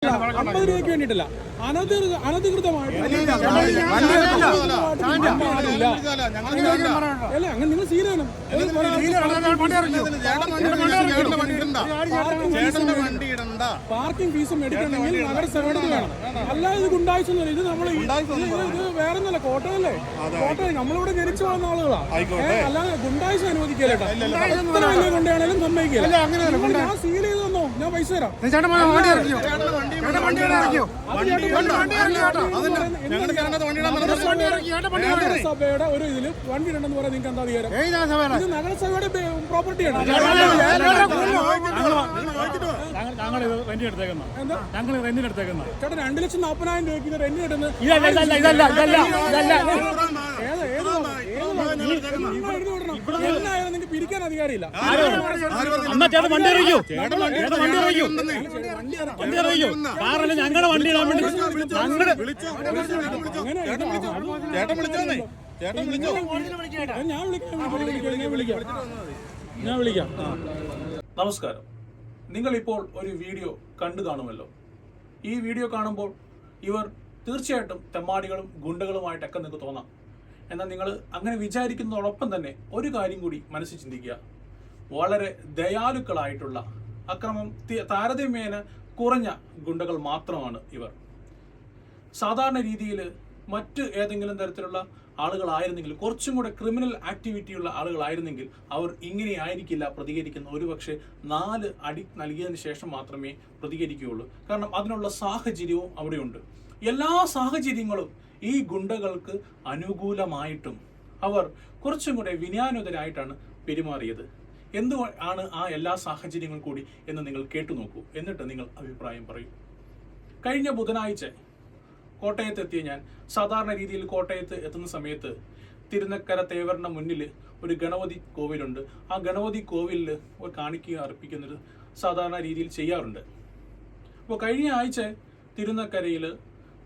50 രൂപയ്ക്ക് വേണ്ടിയിട്ടില്ല, അനധികൃതമായിട്ട് അല്ല. അങ്ങനെ നിങ്ങൾ സീനാണ്. പാർക്കിംഗ് ഫീസ് മേടിക്കണമെങ്കിൽ നഗരസഭയുടെ വേണം, അല്ലാതെ ഇത് ഗുണ്ടായിസൊന്നുമില്ല. ഇത് നമ്മൾ ഇത് വേറെ ഒന്നല്ല, കോട്ടയല്ലേ, കോട്ടയം നമ്മളിവിടെ ജനിച്ചു വന്ന ആളുകളാണ്. അല്ലാതെ ഗുണ്ടായിസം അനുവദിക്കലേട്ടാ. എത്ര വലിയ കൊണ്ടാണേലും സമ്മതിക്കില്ല. ഞാൻ സീൽ ചെയ്ത് തന്നോ, ഞാൻ പൈസ തരാം. നഗരസഭയുടെ ഒരു ഇതില് വണ്ടി ഉണ്ടെന്ന് പറയാൻ നിങ്ങൾക്ക് എന്താ അധികാരം? ഇത് നഗരസഭയുടെ പ്രോപ്പർട്ടിയാണ്. ചേട്ടാ 2,40,000 രൂപയ്ക്ക് ഇത് റെന്റ് കിട്ടുന്നത് എന്നായാലും നിങ്ങൾക്ക് പിരിക്കാൻ അധികാരമില്ല. ഞങ്ങളുടെ വണ്ടി ഇടാൻ വേണ്ടി ഞാൻ വിളിക്കാം. നമസ്കാരം. നിങ്ങളിപ്പോൾ ഒരു വീഡിയോ കണ്ടു കാണുമല്ലോ. ഈ വീഡിയോ കാണുമ്പോൾ ഇവർ തീർച്ചയായിട്ടും തെമ്മാടികളും ഗുണ്ടകളുമായിട്ടൊക്കെ നിങ്ങൾക്ക് തോന്നാം. എന്നാൽ നിങ്ങൾ അങ്ങനെ വിചാരിക്കുന്നതോടൊപ്പം തന്നെ ഒരു കാര്യം കൂടി മനസ്സിൽ ചിന്തിക്കുക. വളരെ ദയാലുക്കളായിട്ടുള്ള, അക്രമം താരതമ്യേന കുറഞ്ഞ ഗുണ്ടകൾ മാത്രമാണ് ഇവർ. സാധാരണ രീതിയിൽ മറ്റ് ഏതെങ്കിലും തരത്തിലുള്ള ആളുകളായിരുന്നെങ്കിൽ, കുറച്ചും കൂടെ ക്രിമിനൽ ആക്ടിവിറ്റിയുള്ള ആളുകളായിരുന്നെങ്കിൽ അവർ ഇങ്ങനെ ആയിരിക്കില്ല പ്രതികരിക്കുന്ന. ഒരുപക്ഷെ 4 അടി നൽകിയതിന് ശേഷം മാത്രമേ പ്രതികരിക്കുകയുള്ളൂ. കാരണം അതിനുള്ള സാഹചര്യവും അവിടെയുണ്ട്. എല്ലാ സാഹചര്യങ്ങളും ഈ ഗുണ്ടകൾക്ക് അനുകൂലമായിട്ടും അവർ കുറച്ചും കൂടെ വിനയാനുതരായിട്ടാണ് പെരുമാറിയത്. എന്താണ് ആ എല്ലാ സാഹചര്യങ്ങൾ കൂടി എന്ന് നിങ്ങൾ കേട്ടു നോക്കൂ. എന്നിട്ട് നിങ്ങൾ അഭിപ്രായം പറയൂ. കഴിഞ്ഞ ബുധനാഴ്ച കോട്ടയത്ത് എത്തിയ ഞാൻ, സാധാരണ രീതിയിൽ കോട്ടയത്ത് എത്തുന്ന സമയത്ത് തിരുനക്കര തേവറിന്റെ മുന്നിൽ ഒരു ഗണപതി കോവിലുണ്ട്. ആ ഗണപതി കോവിലിൽ ഒരു കാണിക്ക അർപ്പിക്കുന്നത് സാധാരണ രീതിയിൽ ചെയ്യാറുണ്ട്. അപ്പോൾ കഴിഞ്ഞ ആഴ്ച തിരുനക്കരയിൽ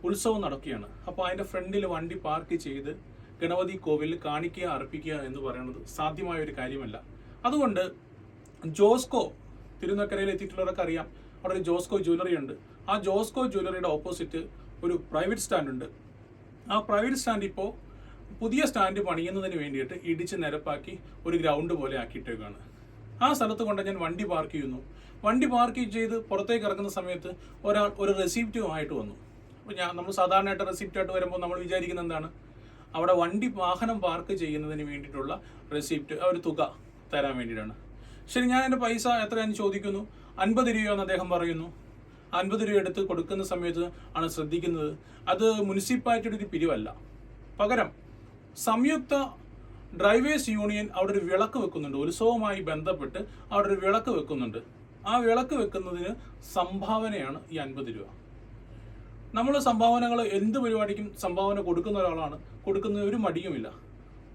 ഉത്സവം നടക്കുകയാണ്. അപ്പോൾ അതിൻ്റെ ഫ്രണ്ടിൽ വണ്ടി പാർക്ക് ചെയ്ത് ഗണപതി കോവിലിൽ കാണിക്ക അർപ്പിക്കുക എന്ന് പറയുന്നത് സാധ്യമായ ഒരു കാര്യമല്ല. അതുകൊണ്ട് ജോസ്കോ, തിരുനക്കരയിൽ എത്തിയിട്ടുള്ളവർക്ക് അറിയാം, അവിടെ ഒരു ജോസ്കോ ജ്വല്ലറി ഉണ്ട്. ആ ജോസ്കോ ജ്വല്ലറിയുടെ ഓപ്പോസിറ്റ് ഒരു പ്രൈവറ്റ് സ്റ്റാൻഡ് ഉണ്ട്. ആ പ്രൈവറ്റ് സ്റ്റാൻഡ് ഇപ്പോൾ പുതിയ സ്റ്റാൻഡ് പണിയുന്നതിന് വേണ്ടിയിട്ട് ഇടിച്ച് നിരപ്പാക്കി ഒരു ഗ്രൗണ്ട് പോലെ ആക്കിയിട്ടേക്കാണ്. ആ സ്ഥലത്ത് കൊണ്ട് ഞാൻ വണ്ടി പാർക്ക് ചെയ്യുന്നു. വണ്ടി പാർക്ക് ചെയ്ത് പുറത്തേക്ക് ഇറങ്ങുന്ന സമയത്ത് ഒരാൾ ഒരു റെസിപ്റ്റുമായിട്ട് വന്നു. അപ്പോൾ നമ്മൾ സാധാരണയായിട്ട് റെസിപ്റ്റായിട്ട് വരുമ്പോൾ നമ്മൾ വിചാരിക്കുന്നത് എന്താണ്, അവിടെ വാഹനം പാർക്ക് ചെയ്യുന്നതിന് വേണ്ടിയിട്ടുള്ള റെസിപ്റ്റ്, ഒരു തുക തരാൻ വേണ്ടിയിട്ടാണ്. ശരി, ഞാൻ എൻ്റെ പൈസ എത്രയാണെന്ന് ചോദിക്കുന്നു. 50 രൂപയെന്ന് അദ്ദേഹം പറയുന്നു. 50 രൂപ എടുത്ത് കൊടുക്കുന്ന സമയത്ത് ആണ് ശ്രദ്ധിക്കുന്നത് അത് മുനിസിപ്പാലിറ്റിയുടെ ഒരു പിരിവല്ല, പകരം സംയുക്ത ഡ്രൈവേഴ്സ് യൂണിയൻ അവിടെ ഒരു വിളക്ക് വെക്കുന്നുണ്ട്. ഉത്സവവുമായി ബന്ധപ്പെട്ട് അവിടെ ഒരു വിളക്ക് വെക്കുന്നുണ്ട്. ആ വിളക്ക് വെക്കുന്നതിന് സംഭാവനയാണ് ഈ 50 രൂപ. നമ്മൾ സംഭാവനകൾ എന്ത് പരിപാടിക്കും സംഭാവന കൊടുക്കുന്ന ഒരാളാണ്, കൊടുക്കുന്ന ഒരു മടിയുമില്ല.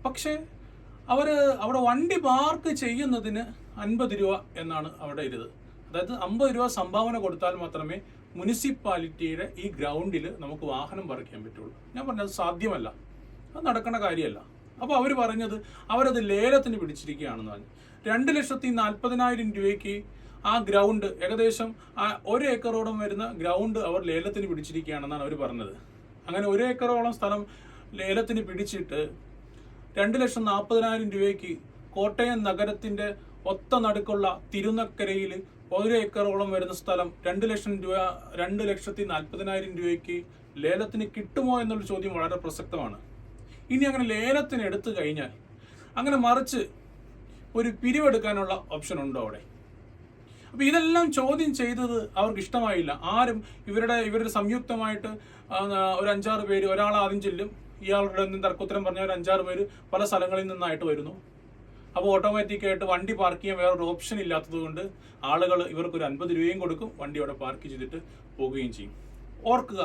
പക്ഷേ അവിടെ വണ്ടി പാർക്ക് ചെയ്യുന്നതിന് 50 രൂപ എന്നാണ് അവിടെ ഇരുത്. അതായത് 50 രൂപ സംഭാവന കൊടുത്താൽ മാത്രമേ മുനിസിപ്പാലിറ്റിയുടെ ഈ ഗ്രൗണ്ടിൽ നമുക്ക് വാഹനം പാർക്ക് ചെയ്യാൻ പറ്റുള്ളൂ. ഞാൻ പറഞ്ഞത് സാധ്യമല്ല, അത് നടക്കുന്ന കാര്യമല്ല. അപ്പോൾ അവർ പറഞ്ഞത് അവരത് ലേലത്തിന് പിടിച്ചിരിക്കുകയാണെന്ന് പറഞ്ഞു. 2,40,000 രൂപയ്ക്ക് ആ ഗ്രൗണ്ട്, ഏകദേശം 1 ഏക്കറോളം വരുന്ന ഗ്രൗണ്ട് അവർ ലേലത്തിന് പിടിച്ചിരിക്കുകയാണെന്നാണ് അവർ പറഞ്ഞത്. അങ്ങനെ 1 ഏക്കറോളം സ്ഥലം ലേലത്തിന് പിടിച്ചിട്ട് 2,40,000 രൂപയ്ക്ക് കോട്ടയം നഗരത്തിന്റെ ഒത്ത നടുക്കുള്ള തിരുനക്കരയിൽ 1 ഏക്കറോളം വരുന്ന സ്ഥലം 2,40,000 രൂപയ്ക്ക് ലേലത്തിന് കിട്ടുമോ എന്നുള്ള ചോദ്യം വളരെ പ്രസക്തമാണ്. ഇനി അങ്ങനെ ലേലത്തിന് എടുത്തു കഴിഞ്ഞാൽ അങ്ങനെ മറിച്ച് ഒരു പിരിവെടുക്കാനുള്ള ഓപ്ഷൻ ഉണ്ടോ അവിടെ? അപ്പോൾ ഇതെല്ലാം ചോദ്യം ചെയ്തത് അവർക്ക് ഇഷ്ടമായില്ല. ആരും ഇവരുടെ സംയുക്തമായിട്ട് ഒരു 5-6 പേര്, ഒരാൾ ആദ്യം ചെല്ലും, ഇയാളുടെ തർക്കുത്തരം പറഞ്ഞ ഒരു 5-6 പേര് പല സ്ഥലങ്ങളിൽ നിന്നായിട്ട് വരുന്നു. അപ്പോൾ ഓട്ടോമാറ്റിക്കായിട്ട് വണ്ടി പാർക്ക് ചെയ്യാൻ വേറൊരു ഓപ്ഷൻ ഇല്ലാത്തത് കൊണ്ട് ആളുകൾ ഇവർക്കൊരു 50 രൂപയും കൊടുക്കും, വണ്ടി അവിടെ പാർക്ക് ചെയ്തിട്ട് പോവുകയും ചെയ്യും. ഓർക്കുക,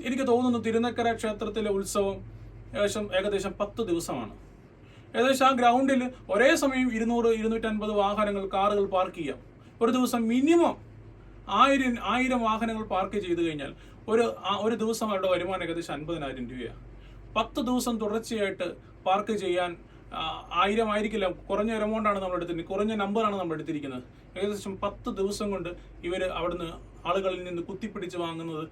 എനിക്ക് തോന്നുന്നു തിരുനക്കര ക്ഷേത്രത്തിലെ ഉത്സവം ഏകദേശം 10 ദിവസമാണ്. ഏകദേശം ആ ഗ്രൗണ്ടിൽ ഒരേ സമയം 200-250 വാഹനങ്ങൾ, കാറുകൾ പാർക്ക് ചെയ്യാം. ഒരു ദിവസം മിനിമം 1000 വാഹനങ്ങൾ പാർക്ക് ചെയ്ത് കഴിഞ്ഞാൽ ഒരു ദിവസം അവരുടെ വരുമാനം ഏകദേശം 50,000 രൂപയാണ്. 10 ദിവസം തുടർച്ചയായിട്ട് പാർക്ക് ചെയ്യാൻ 1000 ആയിരിക്കില്ല, കുറഞ്ഞ എമൗണ്ടാണ് നമ്മൾ എടുത്തിരിക്കുന്നത്, കുറഞ്ഞ നമ്പറാണ് നമ്മൾ എടുത്തിരിക്കുന്നത്. ഏകദേശം 10 ദിവസം കൊണ്ട് ഇവർ അവിടുന്ന് ആളുകളിൽ നിന്ന് കുത്തിപ്പിടിച്ച് വാങ്ങുന്നത്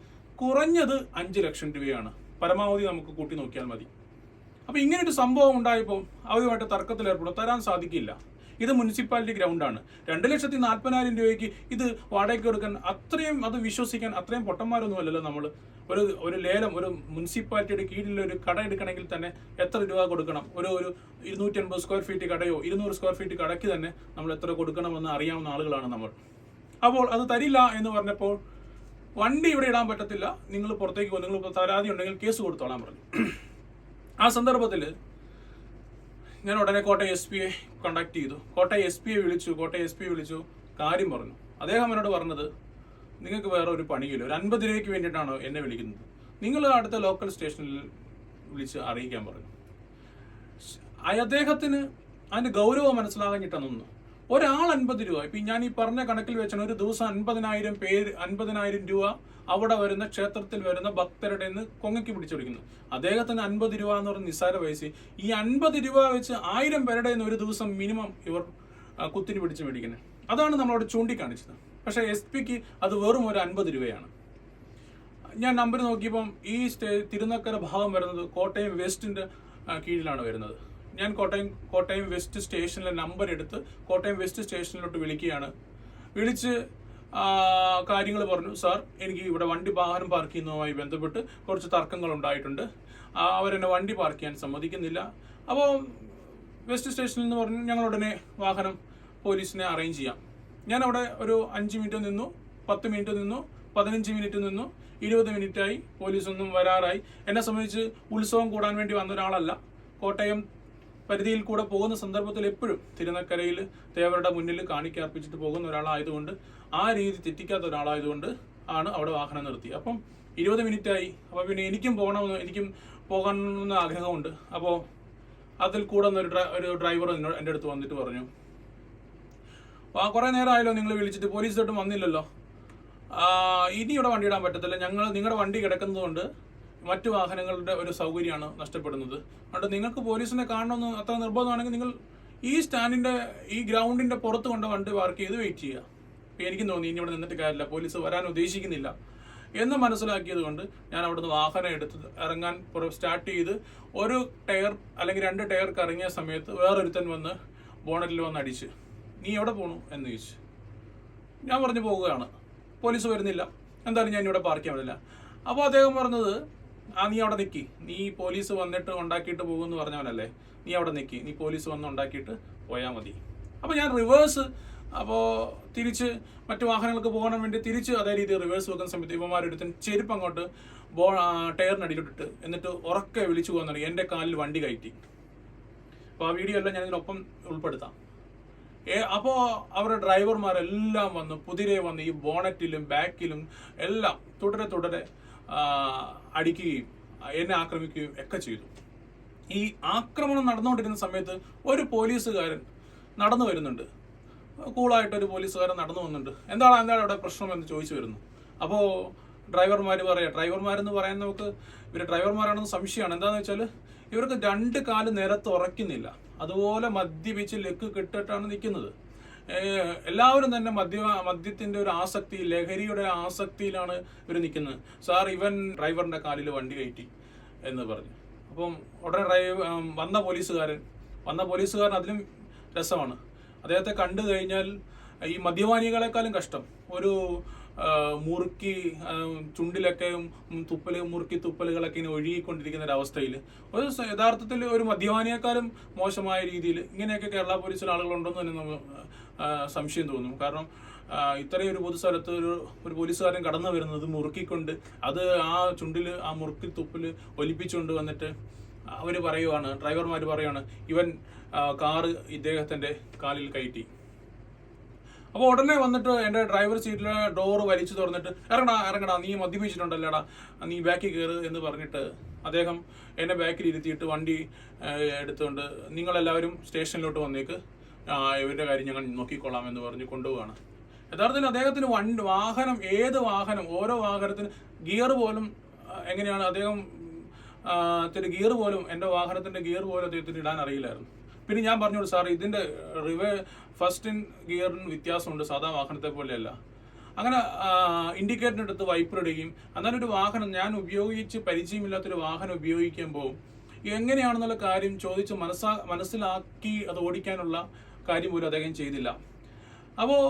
കുറഞ്ഞത് 5 ലക്ഷം രൂപയാണ്. പരമാവധി നമുക്ക് കൂട്ടി നോക്കിയാൽ മതി. അപ്പോൾ ഇങ്ങനൊരു സംഭവം ഉണ്ടായപ്പോൾ അവരുമായിട്ട് തർക്കത്തിലേർപ്പെടും, തരാൻ സാധിക്കില്ല. ഇത് മുനിസിപ്പാലിറ്റി ഗ്രൗണ്ടാണ്. 2,40,000 രൂപയ്ക്ക് ഇത് വാടകയ്ക്ക് കൊടുക്കാൻ അത്രയും, അത് വിശ്വസിക്കാൻ അത്രയും പൊട്ടന്മാരൊന്നും അല്ലല്ലോ നമ്മൾ. ഒരു ലേലം, ഒരു മുനിസിപ്പാലിറ്റിയുടെ കീഴിൽ ഒരു കട എടുക്കണമെങ്കിൽ തന്നെ എത്ര രൂപ കൊടുക്കണം? ഒരു 250 സ്ക്വയർ ഫീറ്റ് കടയോ 200 സ്ക്വയർ ഫീറ്റ് കടയ്ക്ക് തന്നെ നമ്മൾ എത്ര കൊടുക്കണമെന്ന് അറിയാവുന്ന ആളുകളാണ് നമ്മൾ. അപ്പോൾ അത് തരില്ല എന്ന് പറഞ്ഞപ്പോൾ വണ്ടി ഇവിടെ ഇടാൻ പറ്റത്തില്ല, നിങ്ങൾ പുറത്തേക്ക് പോകും, നിങ്ങൾ പരാതി ഉണ്ടെങ്കിൽ കേസ് കൊടുത്തോളാൻ പറഞ്ഞു. ആ സന്ദർഭത്തിൽ ഞാൻ ഉടനെ കോട്ടയം SP കോണ്ടാക്ട് ചെയ്തു. കോട്ടയം SP വിളിച്ചു കാര്യം പറഞ്ഞു. അദ്ദേഹം എന്നോട് പറഞ്ഞത്, നിങ്ങൾക്ക് വേറെ ഒരു പണിയില്ല, ഒരു 50 രൂപയ്ക്ക് വേണ്ടിയിട്ടാണോ എന്നെ വിളിക്കുന്നത്, നിങ്ങൾ അടുത്ത ലോക്കൽ സ്റ്റേഷനിൽ വിളിച്ച് അറിയിക്കാൻ പറഞ്ഞു. അദ്ദേഹത്തിന് അതിൻ്റെ ഗൗരവം മനസ്സിലാകാഞ്ഞിട്ടാണെന്ന്. ഒരാൾ 50 രൂപ, ഇപ്പം ഞാൻ ഈ പറഞ്ഞ കണക്കിൽ വെച്ചാണ് ഒരു ദിവസം 50,000 രൂപ അവിടെ വരുന്ന ക്ഷേത്രത്തിൽ വരുന്ന ഭക്തരുടെ നിന്ന് കൊങ്ങയ്ക്ക് പിടിച്ചെടുക്കുന്നു. അദ്ദേഹത്തിന് 50 രൂപ എന്ന് പറഞ്ഞ നിസ്സാര പൈസ. ഈ 50 രൂപ വെച്ച് 1000 പേരുടെ നിന്ന് ഒരു ദിവസം മിനിമം ഇവർ കുത്തിന് പിടിച്ച് മേടിക്കുന്നത്. അതാണ് നമ്മളവിടെ ചൂണ്ടിക്കാണിച്ചത്. പക്ഷേ SP-ക്ക് അത് വെറും ഒരു 50 രൂപയാണ്. ഞാൻ നമ്പർ നോക്കിയപ്പം ഈ തിരുനക്കര ഭാഗം വരുന്നത് കോട്ടയം വെസ്റ്റിൻ്റെ കീഴിലാണ് വരുന്നത്. ഞാൻ കോട്ടയം വെസ്റ്റ് സ്റ്റേഷനിലെ നമ്പർ എടുത്ത് കോട്ടയം വെസ്റ്റ് സ്റ്റേഷനിലോട്ട് വിളിക്കുകയാണ്. വിളിച്ച് കാര്യങ്ങൾ പറഞ്ഞു. സാർ, എനിക്ക് ഇവിടെ വാഹനം പാർക്ക് ചെയ്യുന്നതുമായി ബന്ധപ്പെട്ട് കുറച്ച് തർക്കങ്ങൾ ഉണ്ടായിട്ടുണ്ട്, അവരെന്നെ വണ്ടി പാർക്ക് ചെയ്യാൻ സമ്മതിക്കുന്നില്ല. അപ്പോൾ വെസ്റ്റ് സ്റ്റേഷനിൽ നിന്ന് പറഞ്ഞു, ഞങ്ങളുടനെ വാഹനം പോലീസിനെ അറേഞ്ച് ചെയ്യാം. ഞാൻ അവിടെ ഒരു 5 മിനിറ്റ് നിന്നു, 10 മിനിറ്റ് നിന്നു, 15 മിനിറ്റ് നിന്നു, 20 മിനിറ്റായി, പോലീസൊന്നും വരാറായി. എന്നെ സംബന്ധിച്ച് ഉത്സവം കൂടാൻ വേണ്ടി വന്ന ഒരാളല്ല. കോട്ടയം പരിധിയിൽ കൂടെ പോകുന്ന സന്ദർഭത്തിൽ എപ്പോഴും തിരുനക്കരയിൽ ദേവരുടെ മുന്നിൽ കാണിക്കർപ്പിച്ചിട്ട് പോകുന്ന ഒരാളായതുകൊണ്ട്, ആ രീതി തെറ്റിക്കാത്ത ഒരാളായതുകൊണ്ട് ആണ് അവിടെ വാഹനം നിർത്തി. അപ്പം 20 മിനിറ്റായി. അപ്പോൾ പിന്നെ എനിക്കും പോകണമെന്ന് ആഗ്രഹമുണ്ട്. അപ്പോൾ അതിൽ കൂടെ ഒരു ഡ്രൈവർ എൻ്റെ അടുത്ത് വന്നിട്ട് പറഞ്ഞു, കുറേ നേരമായല്ലോ നിങ്ങൾ വിളിച്ചിട്ട്, പോലീസ് തൊട്ടും വന്നില്ലല്ലോ, ഇനി ഇവിടെ വണ്ടി ഇടാൻ പറ്റത്തില്ല, നിങ്ങളുടെ വണ്ടി കിടക്കുന്നതുകൊണ്ട് മറ്റു വാഹനങ്ങളുടെ ഒരു സൗകര്യമാണ് നഷ്ടപ്പെടുന്നത്. അതുകൊണ്ട് നിങ്ങൾക്ക് പോലീസിനെ കാണണമെന്ന് അത്ര നിർബന്ധമാണെങ്കിൽ നിങ്ങൾ ഈ ഗ്രൗണ്ടിൻ്റെ പുറത്ത് കൊണ്ട് വണ്ടി പാർക്ക് ചെയ്ത് വെയിറ്റ് ചെയ്യുക. അപ്പോൾ എനിക്കും തോന്നി ഇനി ഇവിടെ നിന്നിട്ട് കാര്യമില്ല, പോലീസ് വരാൻ ഉദ്ദേശിക്കുന്നില്ല എന്ന് മനസ്സിലാക്കിയത് കൊണ്ട് ഞാൻ അവിടുന്ന് വാഹനം എടുത്ത് ഇറങ്ങാൻ സ്റ്റാർട്ട് ചെയ്ത് ഒരു ടയർ അല്ലെങ്കിൽ 2 ടയർ കറങ്ങിയ സമയത്ത് വേറൊരുത്തൻ വന്ന് ബോണറ്റിൽ വന്ന് അടിച്ച്, നീ എവിടെ പോകണു എന്ന് ചോദിച്ചു. ഞാൻ പറഞ്ഞു, പോവുകയാണ്, പോലീസ് വരുന്നില്ല, എന്തായാലും ഞാൻ ഇവിടെ പാർക്ക് ചെയ്യാൻ പറ്റില്ല. അപ്പോൾ അദ്ദേഹം പറഞ്ഞത്, നീ അവിടെ നിൽക്കി, നീ പോലീസ് വന്നിട്ട് ഉണ്ടാക്കിയിട്ട് പോകുമെന്ന് പറഞ്ഞവനല്ലേ, നീ അവിടെ നിൽക്കി, നീ പോലീസ് വന്ന് ഉണ്ടാക്കിയിട്ട് പോയാൽ മതി. അപ്പോൾ ഞാൻ റിവേഴ്സ്, അപ്പോൾ തിരിച്ച് മറ്റു വാഹനങ്ങൾക്ക് പോകാൻ വേണ്ടി തിരിച്ച് അതേ രീതിയിൽ റിവേഴ്സ് വെക്കുന്ന സമയത്ത് ഇവന്മാരെടുത്ത് ചെരുപ്പ് അങ്ങോട്ട് ടയറിനടിയിലിട്ടിട്ട് എന്നിട്ട് ഉറക്കെ വിളിച്ചു പോകാൻ തുടങ്ങി. എൻ്റെ കാലിൽ വണ്ടി കയറ്റി. അപ്പോൾ ആ വീഡിയോ എല്ലാം ഞാൻ ഇതിനൊപ്പം ഉൾപ്പെടുത്താം. അപ്പോൾ അവരുടെ ഡ്രൈവർമാരെല്ലാം വന്ന് കുതിരെ വന്ന് ഈ ബോണറ്റിലും ബാക്കിലും എല്ലാം തുടരെ അടിക്കുകയും എന്നെ ആക്രമിക്കുകയും ഒക്കെ ചെയ്തു. ഈ ആക്രമണം നടന്നുകൊണ്ടിരുന്ന സമയത്ത് ഒരു പോലീസുകാരൻ നടന്നു വരുന്നുണ്ട്, കൂളായിട്ടൊരു പോലീസുകാരൻ നടന്നു വന്നുണ്ട്. എന്താണ് അവിടെ പ്രശ്നം എന്ന് ചോദിച്ചു വരുന്നു. അപ്പോൾ ഡ്രൈവർമാരെന്ന് പറയാൻ നമുക്ക് ഇവർ ഡ്രൈവർമാരാണെന്ന് സംശയമാണ്. എന്താണെന്ന് വെച്ചാൽ ഇവർക്ക് 2 കാല് നിരത്ത് ഉറക്കുന്നില്ല, അതുപോലെ മദ്യപിച്ച് ലെക്ക് കെട്ടിട്ടാണ് നിൽക്കുന്നത്. എല്ലാവരും തന്നെ മദ്യത്തിൻ്റെ ഒരു ആസക്തി, ലഹരിയുടെ ആസക്തിയിലാണ് ഇവർ നിൽക്കുന്നത്. സാർ, ഇവൻ ഡ്രൈവറിൻ്റെ കാലിൽ വണ്ടി കയറ്റി എന്ന് പറഞ്ഞു. അപ്പം ഉടനെ വന്ന പോലീസുകാരൻ അതിലും രസമാണ്. അദ്ദേഹത്തെ കണ്ടു കഴിഞ്ഞാൽ ഈ മദ്യപാനികളെക്കാളും കഷ്ടം. ഒരു മുറുക്കി ചുണ്ടിലൊക്കെ മുറുക്കി തുപ്പലുകളൊക്കെ ഇങ്ങനെ ഒഴുകിക്കൊണ്ടിരിക്കുന്ന ഒരവസ്ഥയിൽ യഥാർത്ഥത്തിൽ ഒരു മദ്യപാനിയെക്കാളും മോശമായ രീതിയിൽ ഇങ്ങനെയൊക്കെ കേരള പോലീസിൽ ആളുകളുണ്ടെന്ന് തന്നെ നമുക്ക് സംശയം തോന്നും. കാരണം ഇത്രയും ഒരു പൊതുസ്ഥലത്ത് ഒരു പോലീസുകാരൻ കടന്നു വരുന്നത് മുറുക്കിക്കൊണ്ട്, അത് ആ ചുണ്ടിൽ ആ മുറുക്കി തുപ്പിൽ ഒലിപ്പിച്ചുകൊണ്ട് വന്നിട്ട് ഡ്രൈവർമാർ പറയുവാണ് ഇവൻ കാറ് ഇദ്ദേഹത്തിൻ്റെ കാലിൽ കയറ്റി. അപ്പോൾ ഉടനെ വന്നിട്ട് എൻ്റെ ഡ്രൈവർ സീറ്റിലെ ഡോറ് വലിച്ചു തുറന്നിട്ട് ഇറങ്ങടാ നീ മദ്യപിച്ചിട്ടുണ്ടല്ലേടാ, നീ ബാക്കിൽ കയറ് എന്ന് പറഞ്ഞിട്ട് അദ്ദേഹം എന്നെ ബാക്കിൽ ഇരുത്തിയിട്ട് വണ്ടി എടുത്തുകൊണ്ട് നിങ്ങളെല്ലാവരും സ്റ്റേഷനിലോട്ട് വന്നേക്ക്, ഇവരുടെ കാര്യം ഞങ്ങൾ നോക്കിക്കൊള്ളാം എന്ന് പറഞ്ഞ് കൊണ്ടുപോവാണ്. യഥാർത്ഥത്തിൽ അദ്ദേഹത്തിന് ഏത് വാഹനം, ഓരോ വാഹനത്തിന് ഗിയർ പോലും എങ്ങനെയാണ് അദ്ദേഹം ഗിയർ പോലും, എൻ്റെ വാഹനത്തിൻ്റെ ഗിയർ പോലും അദ്ദേഹത്തിന് ഇടാൻ അറിയില്ലായിരുന്നു. പിന്നെ ഞാൻ പറഞ്ഞോളൂ സാർ, ഇതിൻ്റെ ഫസ്റ്റ് ഇൻ ഗിയറിന് വ്യത്യാസമുണ്ട്, സാധാ വാഹനത്തെ പോലെയല്ല. അങ്ങനെ ഇൻഡിക്കേറ്ററിൻ്റെ അടുത്ത് വൈപ്പർ ഇടുകയും, എന്നാലും ഒരു വാഹനം ഞാൻ ഉപയോഗിച്ച് പരിചയമില്ലാത്തൊരു വാഹനം ഉപയോഗിക്കുമ്പോൾ എങ്ങനെയാണെന്നുള്ള കാര്യം ചോദിച്ച് മനസ്സിലാക്കി അത് ഓടിക്കാനുള്ള കാര്യം പോലും അദ്ദേഹം ചെയ്തില്ല. അപ്പോൾ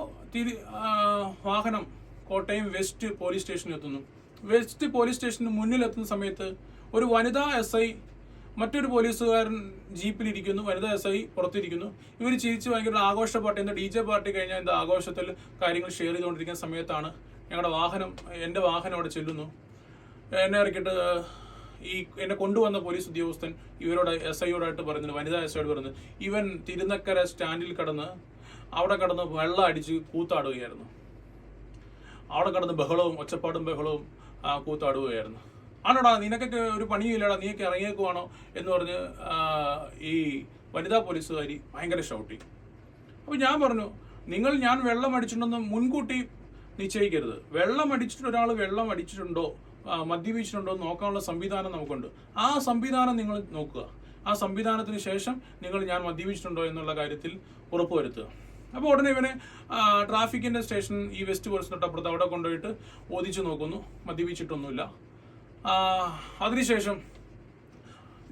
വാഹനം കോട്ടയം വെസ്റ്റ് പോലീസ് സ്റ്റേഷനിൽ എത്തുന്നു. വെസ്റ്റ് പോലീസ് സ്റ്റേഷന് മുന്നിലെത്തുന്ന സമയത്ത് ഒരു വനിതാ SI മറ്റൊരു പോലീസുകാരൻ ജീപ്പിലിരിക്കുന്നു, വനിതാ SI പുറത്തിരിക്കുന്നു. ഇവർ ചിരിച്ച് ഭയങ്കര ആഘോഷ പാർട്ടി, എന്താ DJ പാർട്ടി കഴിഞ്ഞാൽ എന്താ ആഘോഷത്തിൽ കാര്യങ്ങൾ ഷെയർ ചെയ്തുകൊണ്ടിരിക്കുന്ന സമയത്താണ് എൻ്റെ വാഹനം അവിടെ ചെല്ലുന്നു. എന്നെ ഇറക്കിയിട്ട് എന്നെ കൊണ്ടുവന്ന പോലീസ് ഉദ്യോഗസ്ഥൻ ഇവരോട് SIയോടായിട്ട് പറയുന്നത്, വനിതാ SIയോട് പറയുന്നത്, ഇവൻ തിരുനക്കര സ്റ്റാൻഡിൽ അവിടെ കടന്ന് വെള്ളം അടിച്ച് കൂത്താടുകയായിരുന്നു. അവിടെ കടന്ന് ഒച്ചപ്പാടും ബഹളവും കൂത്താടുകയായിരുന്നു. ആണോടാ, നിനക്കൊക്കെ ഒരു പണിയില്ലടാ, നീയൊക്കെ ഇറങ്ങിയേക്കുവാണോ എന്ന് പറഞ്ഞ് ഈ വനിതാ പോലീസുകാരി ഭയങ്കര ഷൗട്ടി. അപ്പോൾ ഞാൻ പറഞ്ഞു, ഞാൻ വെള്ളം അടിച്ചിട്ടുണ്ടെന്ന് മുൻകൂട്ടി നിശ്ചയിക്കരുത്. ഒരാൾ വെള്ളം അടിച്ചിട്ടുണ്ടോ മദ്യപിച്ചിട്ടുണ്ടോ എന്ന് നോക്കാനുള്ള സംവിധാനം നമുക്കുണ്ട്. ആ സംവിധാനം നിങ്ങൾ നോക്കുക. ആ സംവിധാനത്തിന് ശേഷം ഞാൻ മദ്യപിച്ചിട്ടുണ്ടോ എന്നുള്ള കാര്യത്തിൽ ഉറപ്പുവരുത്തുക. അപ്പോൾ ഉടനെ ഇവനെ ട്രാഫിക്കിൻ്റെ സ്റ്റേഷൻ ഈ വെസ്റ്റ് പോലീസ് തൊട്ടപ്പുറത്ത് അവിടെ കൊണ്ടുപോയിട്ട് ഓദിച്ചു നോക്കുന്നു, മദ്യപിച്ചിട്ടൊന്നുമില്ല. അതിനുശേഷം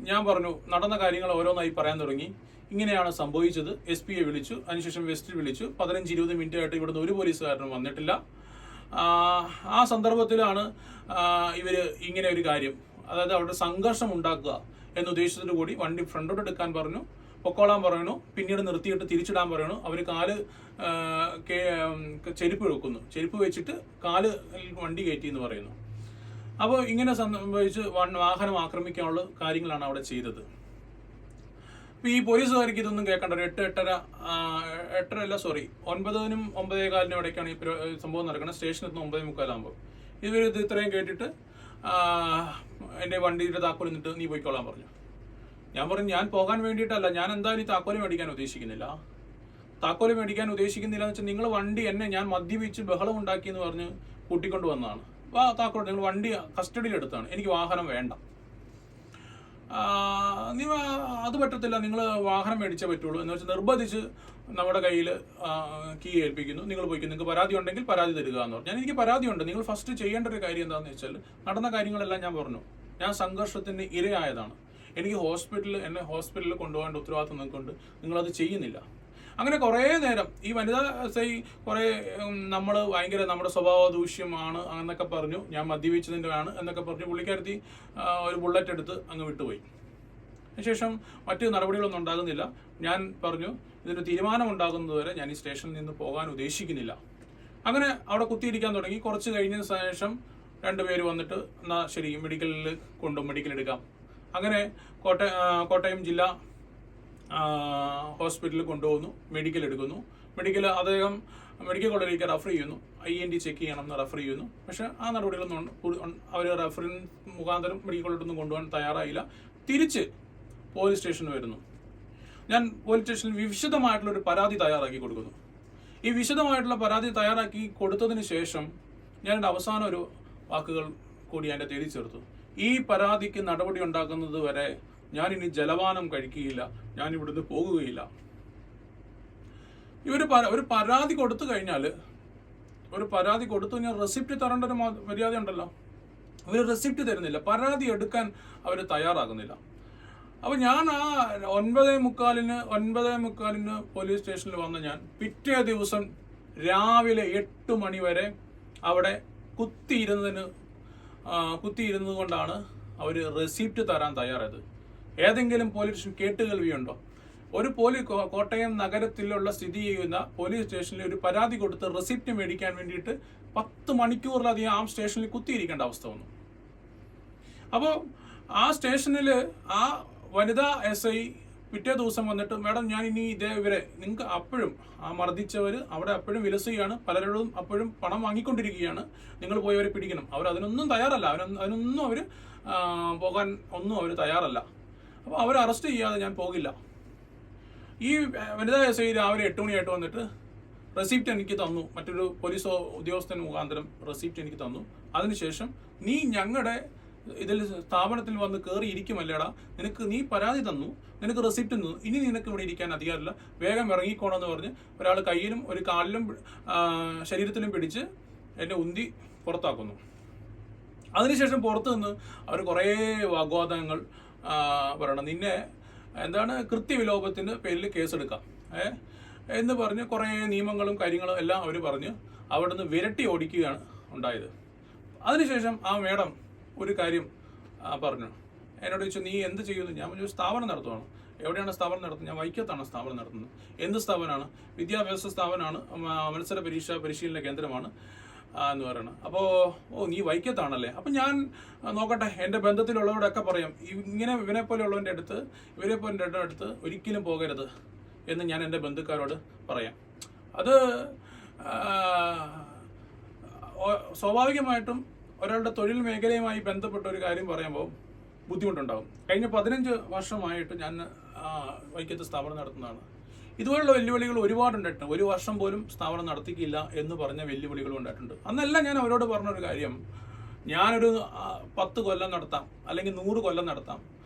ഞാൻ പറഞ്ഞു, നടന്ന കാര്യങ്ങൾ ഓരോന്നായി പറയാൻ തുടങ്ങി. ഇങ്ങനെയാണ് സംഭവിച്ചത്. SPയെ വിളിച്ചു, അതിനുശേഷം വെസ്റ്റ് വിളിച്ചു. 15-20 മിനിറ്റ് ആയിട്ട് ഇവിടുന്ന് ഒരു പോലീസുകാരനും വന്നിട്ടില്ല. ആ സന്ദർഭത്തിലാണ് ഇവർ ഇങ്ങനെ ഒരു കാര്യം, അതായത് അവിടെ സംഘർഷം ഉണ്ടാക്കുക എന്നുദ്ദേശിച്ചതോടു കൂടി വണ്ടി ഫ്രണ്ടോട്ട് എടുക്കാൻ പറഞ്ഞു, പൊക്കോളാൻ പറയുന്നു. പിന്നീട് നിർത്തിയിട്ട് തിരിച്ചിടാൻ പറയുന്നു. അവർ ചെരുപ്പ് വെക്കുന്നു, ചെരുപ്പ് വെച്ചിട്ട് വണ്ടി കയറ്റി എന്ന് പറയുന്നു. അപ്പോൾ ഇങ്ങനെ സംഭവിച്ച് വാഹനം ആക്രമിക്കാനുള്ള കാര്യങ്ങളാണ് അവിടെ ചെയ്തത്. അപ്പോൾ ഈ പോലീസുകാർക്ക് ഇതൊന്നും കേൾക്കേണ്ട. ഒരു 9:നും 9:15 ഇടയ്ക്കാണ് ഈ സംഭവം നടക്കുന്നത്. സ്റ്റേഷനിൽ എത്തുന്ന 9:45 ഇവർ ഇത്രയും കേട്ടിട്ട് എൻ്റെ വണ്ടിയുടെ താക്കോൽ നിന്നിട്ട് നീ പോയിക്കോളാൻ പറഞ്ഞു. ഞാൻ പറഞ്ഞു, ഞാൻ പോകാൻ വേണ്ടിയിട്ടല്ല, ഞാൻ എന്തായാലും ഈ താക്കോല് മേടിക്കാൻ ഉദ്ദേശിക്കുന്നില്ല എന്ന് വെച്ചാൽ നിങ്ങൾ വണ്ടി ഞാൻ മദ്യപിച്ച് ബഹളം ഉണ്ടാക്കി എന്ന് പറഞ്ഞ് കൂട്ടിക്കൊണ്ട് വന്നതാണ്. താക്കോൽ നിങ്ങൾ വണ്ടി കസ്റ്റഡിയിലെടുത്താണ്, എനിക്ക് വാഹനം വേണ്ട. അത് പറ്റത്തില്ല, നിങ്ങൾ വാഹനം മേടിച്ചേ പറ്റുള്ളൂ എന്ന് വെച്ചാൽ നിർബന്ധിച്ച് നമ്മുടെ കയ്യിൽ കീ ഏൽപ്പിക്കുന്നു. നിങ്ങൾ പോയിക്കും, നിങ്ങൾക്ക് പരാതി ഉണ്ടെങ്കിൽ പരാതി തരിക എന്ന് പറഞ്ഞു. എനിക്ക് പരാതിയുണ്ട്. നിങ്ങൾ ഫസ്റ്റ് ചെയ്യേണ്ട ഒരു കാര്യം എന്താണെന്ന് വെച്ചാൽ, നടന്ന കാര്യങ്ങളെല്ലാം ഞാൻ പറഞ്ഞു. ഞാൻ സംഘർഷത്തിന് ഇരയായതാണ്. എനിക്ക് എന്നെ ഹോസ്പിറ്റലിൽ കൊണ്ടുപോകേണ്ട ഉത്തരവാദിത്വം നിങ്ങൾക്കുണ്ട്, നിങ്ങളത് ചെയ്യുന്നില്ല. അങ്ങനെ കുറേ നേരം ഈ വനിതാ SI നമ്മൾ ഭയങ്കര നമ്മുടെ സ്വഭാവ ദൂഷ്യമാണ് എന്നൊക്കെ പറഞ്ഞു, ഞാൻ മദ്യപിച്ചതിൻ്റെ ആണ് എന്നൊക്കെ പറഞ്ഞു പുള്ളിക്കാരത്തി ഒരു ബുള്ളറ്റ് എടുത്ത് അങ്ങ് വിട്ടുപോയി. അതിനുശേഷം മറ്റ് നടപടികളൊന്നും ഉണ്ടാകുന്നില്ല. ഞാൻ പറഞ്ഞു, ഇതിന് തീരുമാനം ഉണ്ടാകുന്നതുവരെ ഞാൻ ഈ സ്റ്റേഷനിൽ നിന്ന് പോകാൻ ഉദ്ദേശിക്കുന്നില്ല. അങ്ങനെ അവിടെ കുത്തിയിരിക്കാൻ തുടങ്ങി. കുറച്ച് കഴിഞ്ഞതിന് ശേഷം 2 പേര് വന്നിട്ട്, എന്നാൽ ശരി മെഡിക്കൽ എടുക്കാം. അങ്ങനെ കോട്ടയം ജില്ലാ ഹോസ്പിറ്റലിൽ കൊണ്ടുപോകുന്നു, മെഡിക്കൽ എടുക്കുന്നു. അദ്ദേഹം മെഡിക്കൽ കോളേജിലേക്ക് റെഫർ ചെയ്യുന്നു, IND ചെക്ക് ചെയ്യണം എന്ന് റെഫർ ചെയ്യുന്നു. പക്ഷേ ആ നടപടികളൊന്നും അവർ റെഫറിൻ മുഖാന്തരം മെഡിക്കൽ കോളേജിലൊന്നും കൊണ്ടുപോകാൻ തയ്യാറായില്ല. തിരിച്ച് പോലീസ് സ്റ്റേഷനിൽ വരുന്നു. ഞാൻ പോലീസ് സ്റ്റേഷനിൽ വിശദമായിട്ടുള്ളൊരു പരാതി തയ്യാറാക്കി കൊടുക്കുന്നു. ഈ വിശദമായിട്ടുള്ള പരാതി തയ്യാറാക്കി കൊടുത്തതിന് ശേഷം ഞാൻ അവസാന ഒരു വാക്കുകൾ കൂടി അതിൻ്റെ തേടി ചേർത്തു. ഈ പരാതിക്ക് നടപടി ഉണ്ടാക്കുന്നത് വരെ ഞാനിനി ജലപാനം കഴിക്കുകയില്ല, ഞാൻ ഇവിടുന്ന് പോകുകയില്ല. ഒരു പരാതി കൊടുത്തു കഴിഞ്ഞാൽ റെസിപ്റ്റ് തരേണ്ട ഒരു മര്യാദ ഉണ്ടല്ലോ. അവർ റെസിപ്റ്റ് തരുന്നില്ല, പരാതി എടുക്കാൻ അവർ തയ്യാറാകുന്നില്ല. അപ്പോൾ ഞാൻ ആ 9:45 പോലീസ് സ്റ്റേഷനിൽ വന്ന ഞാൻ പിറ്റേ ദിവസം രാവിലെ 8 മണി വരെ അവിടെ കുത്തിയിരുന്നത് കൊണ്ടാണ് അവർ റെസിപ്റ്റ് തരാൻ തയ്യാറായത്. ഏതെങ്കിലും പോലീസ് സ്റ്റേഷൻ കേട്ടുകേൾവിയുണ്ടോ? ഒരു കോട്ടയം നഗരത്തിലുള്ള സ്ഥിതി ചെയ്യുന്ന പോലീസ് സ്റ്റേഷനിൽ ഒരു പരാതി കൊടുത്ത് റെസിപ്റ്റ് മേടിക്കാൻ വേണ്ടിയിട്ട് 10 മണിക്കൂറിലധികം ആ സ്റ്റേഷനിൽ കുത്തിയിരിക്കേണ്ട അവസ്ഥ വന്നു. അപ്പോൾ ആ സ്റ്റേഷനിൽ ആ വനിതാ SI പിറ്റേ ദിവസം വന്നിട്ട്, മാഡം ഞാൻ ഇനി നിങ്ങൾക്ക് അപ്പോഴും ആ മർദ്ദിച്ചവർ അവിടെ അപ്പോഴും വിലസുകയാണ്, പലരോടും അപ്പോഴും പണം വാങ്ങിക്കൊണ്ടിരിക്കുകയാണ്, നിങ്ങൾ പോയി അവരെ പിടിക്കണം. അതിനൊന്നും തയ്യാറല്ല, അതിനൊന്നും അവർ പോകാൻ ഒന്നും അവർ തയ്യാറല്ല. അപ്പോൾ അവർ അറസ്റ്റ് ചെയ്യാതെ ഞാൻ പോകില്ല. ഈ വനിതാ SI രാവിലെ 8 മണിയായിട്ട് വന്നിട്ട് റെസിപ്റ്റ് എനിക്ക് തന്നു, മറ്റൊരു പോലീസ് ഉദ്യോഗസ്ഥൻ മുഖാന്തരം റെസിപ്റ്റ് എനിക്ക് തന്നു. അതിനുശേഷം നീ ഞങ്ങളുടെ ഇതിൽ സ്ഥാപനത്തിൽ വന്ന് കയറി ഇരിക്കുമല്ലേടാ, നീ പരാതി തന്നു, നിനക്ക് റെസിപ്റ്റ് തന്നു, ഇനി നിനക്ക് ഇവിടെ ഇരിക്കാൻ അധികാരമില്ല, വേഗം ഇറങ്ങിക്കോണമെന്ന് പറഞ്ഞ് ഒരാൾ കയ്യിലും ഒരു കാലിലും ശരീരത്തിലും പിടിച്ച് എന്നെ ഉന്തി പുറത്താക്കുന്നു. അതിനുശേഷം പുറത്തു നിന്ന് അവർ കുറേ വാഗ്വാദങ്ങൾ പറയണം. നിന്നെ എന്താണ് കൃത്യവിലോപത്തിന് പേരിൽ കേസെടുക്കാം എന്ന് പറഞ്ഞ് കുറേ നിയമങ്ങളും കാര്യങ്ങളും എല്ലാം അവർ പറഞ്ഞ് അവിടെ നിന്ന് വിരട്ടി ഓടിക്കുകയാണ് ഉണ്ടായത്. അതിനുശേഷം ആ മേഡം ഒരു കാര്യം പറഞ്ഞു, എന്നോട് ചോദിച്ചു നീ എന്ത് ചെയ്യുന്നു? ഞാൻ പറഞ്ഞു സ്ഥാപനം നടത്തുവാണ്. എവിടെയാണ് സ്ഥാപനം നടത്തുന്നത്? ഞാൻ വൈക്കത്താണ് സ്ഥാപനം നടത്തുന്നത്. എന്ത് സ്ഥാപനമാണ്? വിദ്യാഭ്യാസ സ്ഥാപനമാണ്, മത്സര പരിശീലന കേന്ദ്രമാണ് എന്ന് പറയണം. അപ്പോൾ നീ വൈക്കത്താണല്ലേ? അപ്പം ഞാൻ നോക്കട്ടെ, എൻ്റെ ബന്ധത്തിലുള്ളവരോടൊക്കെ പറയാം ഇങ്ങനെ ഇവരെ പോലെയുള്ളവൻ്റെ അടുത്ത് ഒരിക്കലും പോകരുത് എന്ന് ഞാൻ എൻ്റെ ബന്ധുക്കാരോട് പറയാം. അത് സ്വാഭാവികമായിട്ടും ഒരാളുടെ തൊഴിൽ മേഖലയുമായി ബന്ധപ്പെട്ട ഒരു കാര്യം പറയുമ്പോൾ ബുദ്ധിമുട്ടുണ്ടാകും. കഴിഞ്ഞ 15 വർഷമായിട്ട് ഞാൻ വൈക്കത്ത് സ്ഥാപനം നടത്തുന്നതാണ്. ഇതുപോലുള്ള വെല്ലുവിളികൾ ഒരുപാടുണ്ടായിട്ടുണ്ട്. ഒരു വർഷം പോലും സ്ഥാപനം നടത്തിക്കില്ല എന്ന് പറഞ്ഞ വെല്ലുവിളികളും ഉണ്ടായിട്ടുണ്ട്. അന്നെല്ലാം ഞാൻ അവരോട് പറഞ്ഞൊരു കാര്യം, ഞാനൊരു 10 കൊല്ലം നടത്താം, അല്ലെങ്കിൽ 100 കൊല്ലം നടത്താം,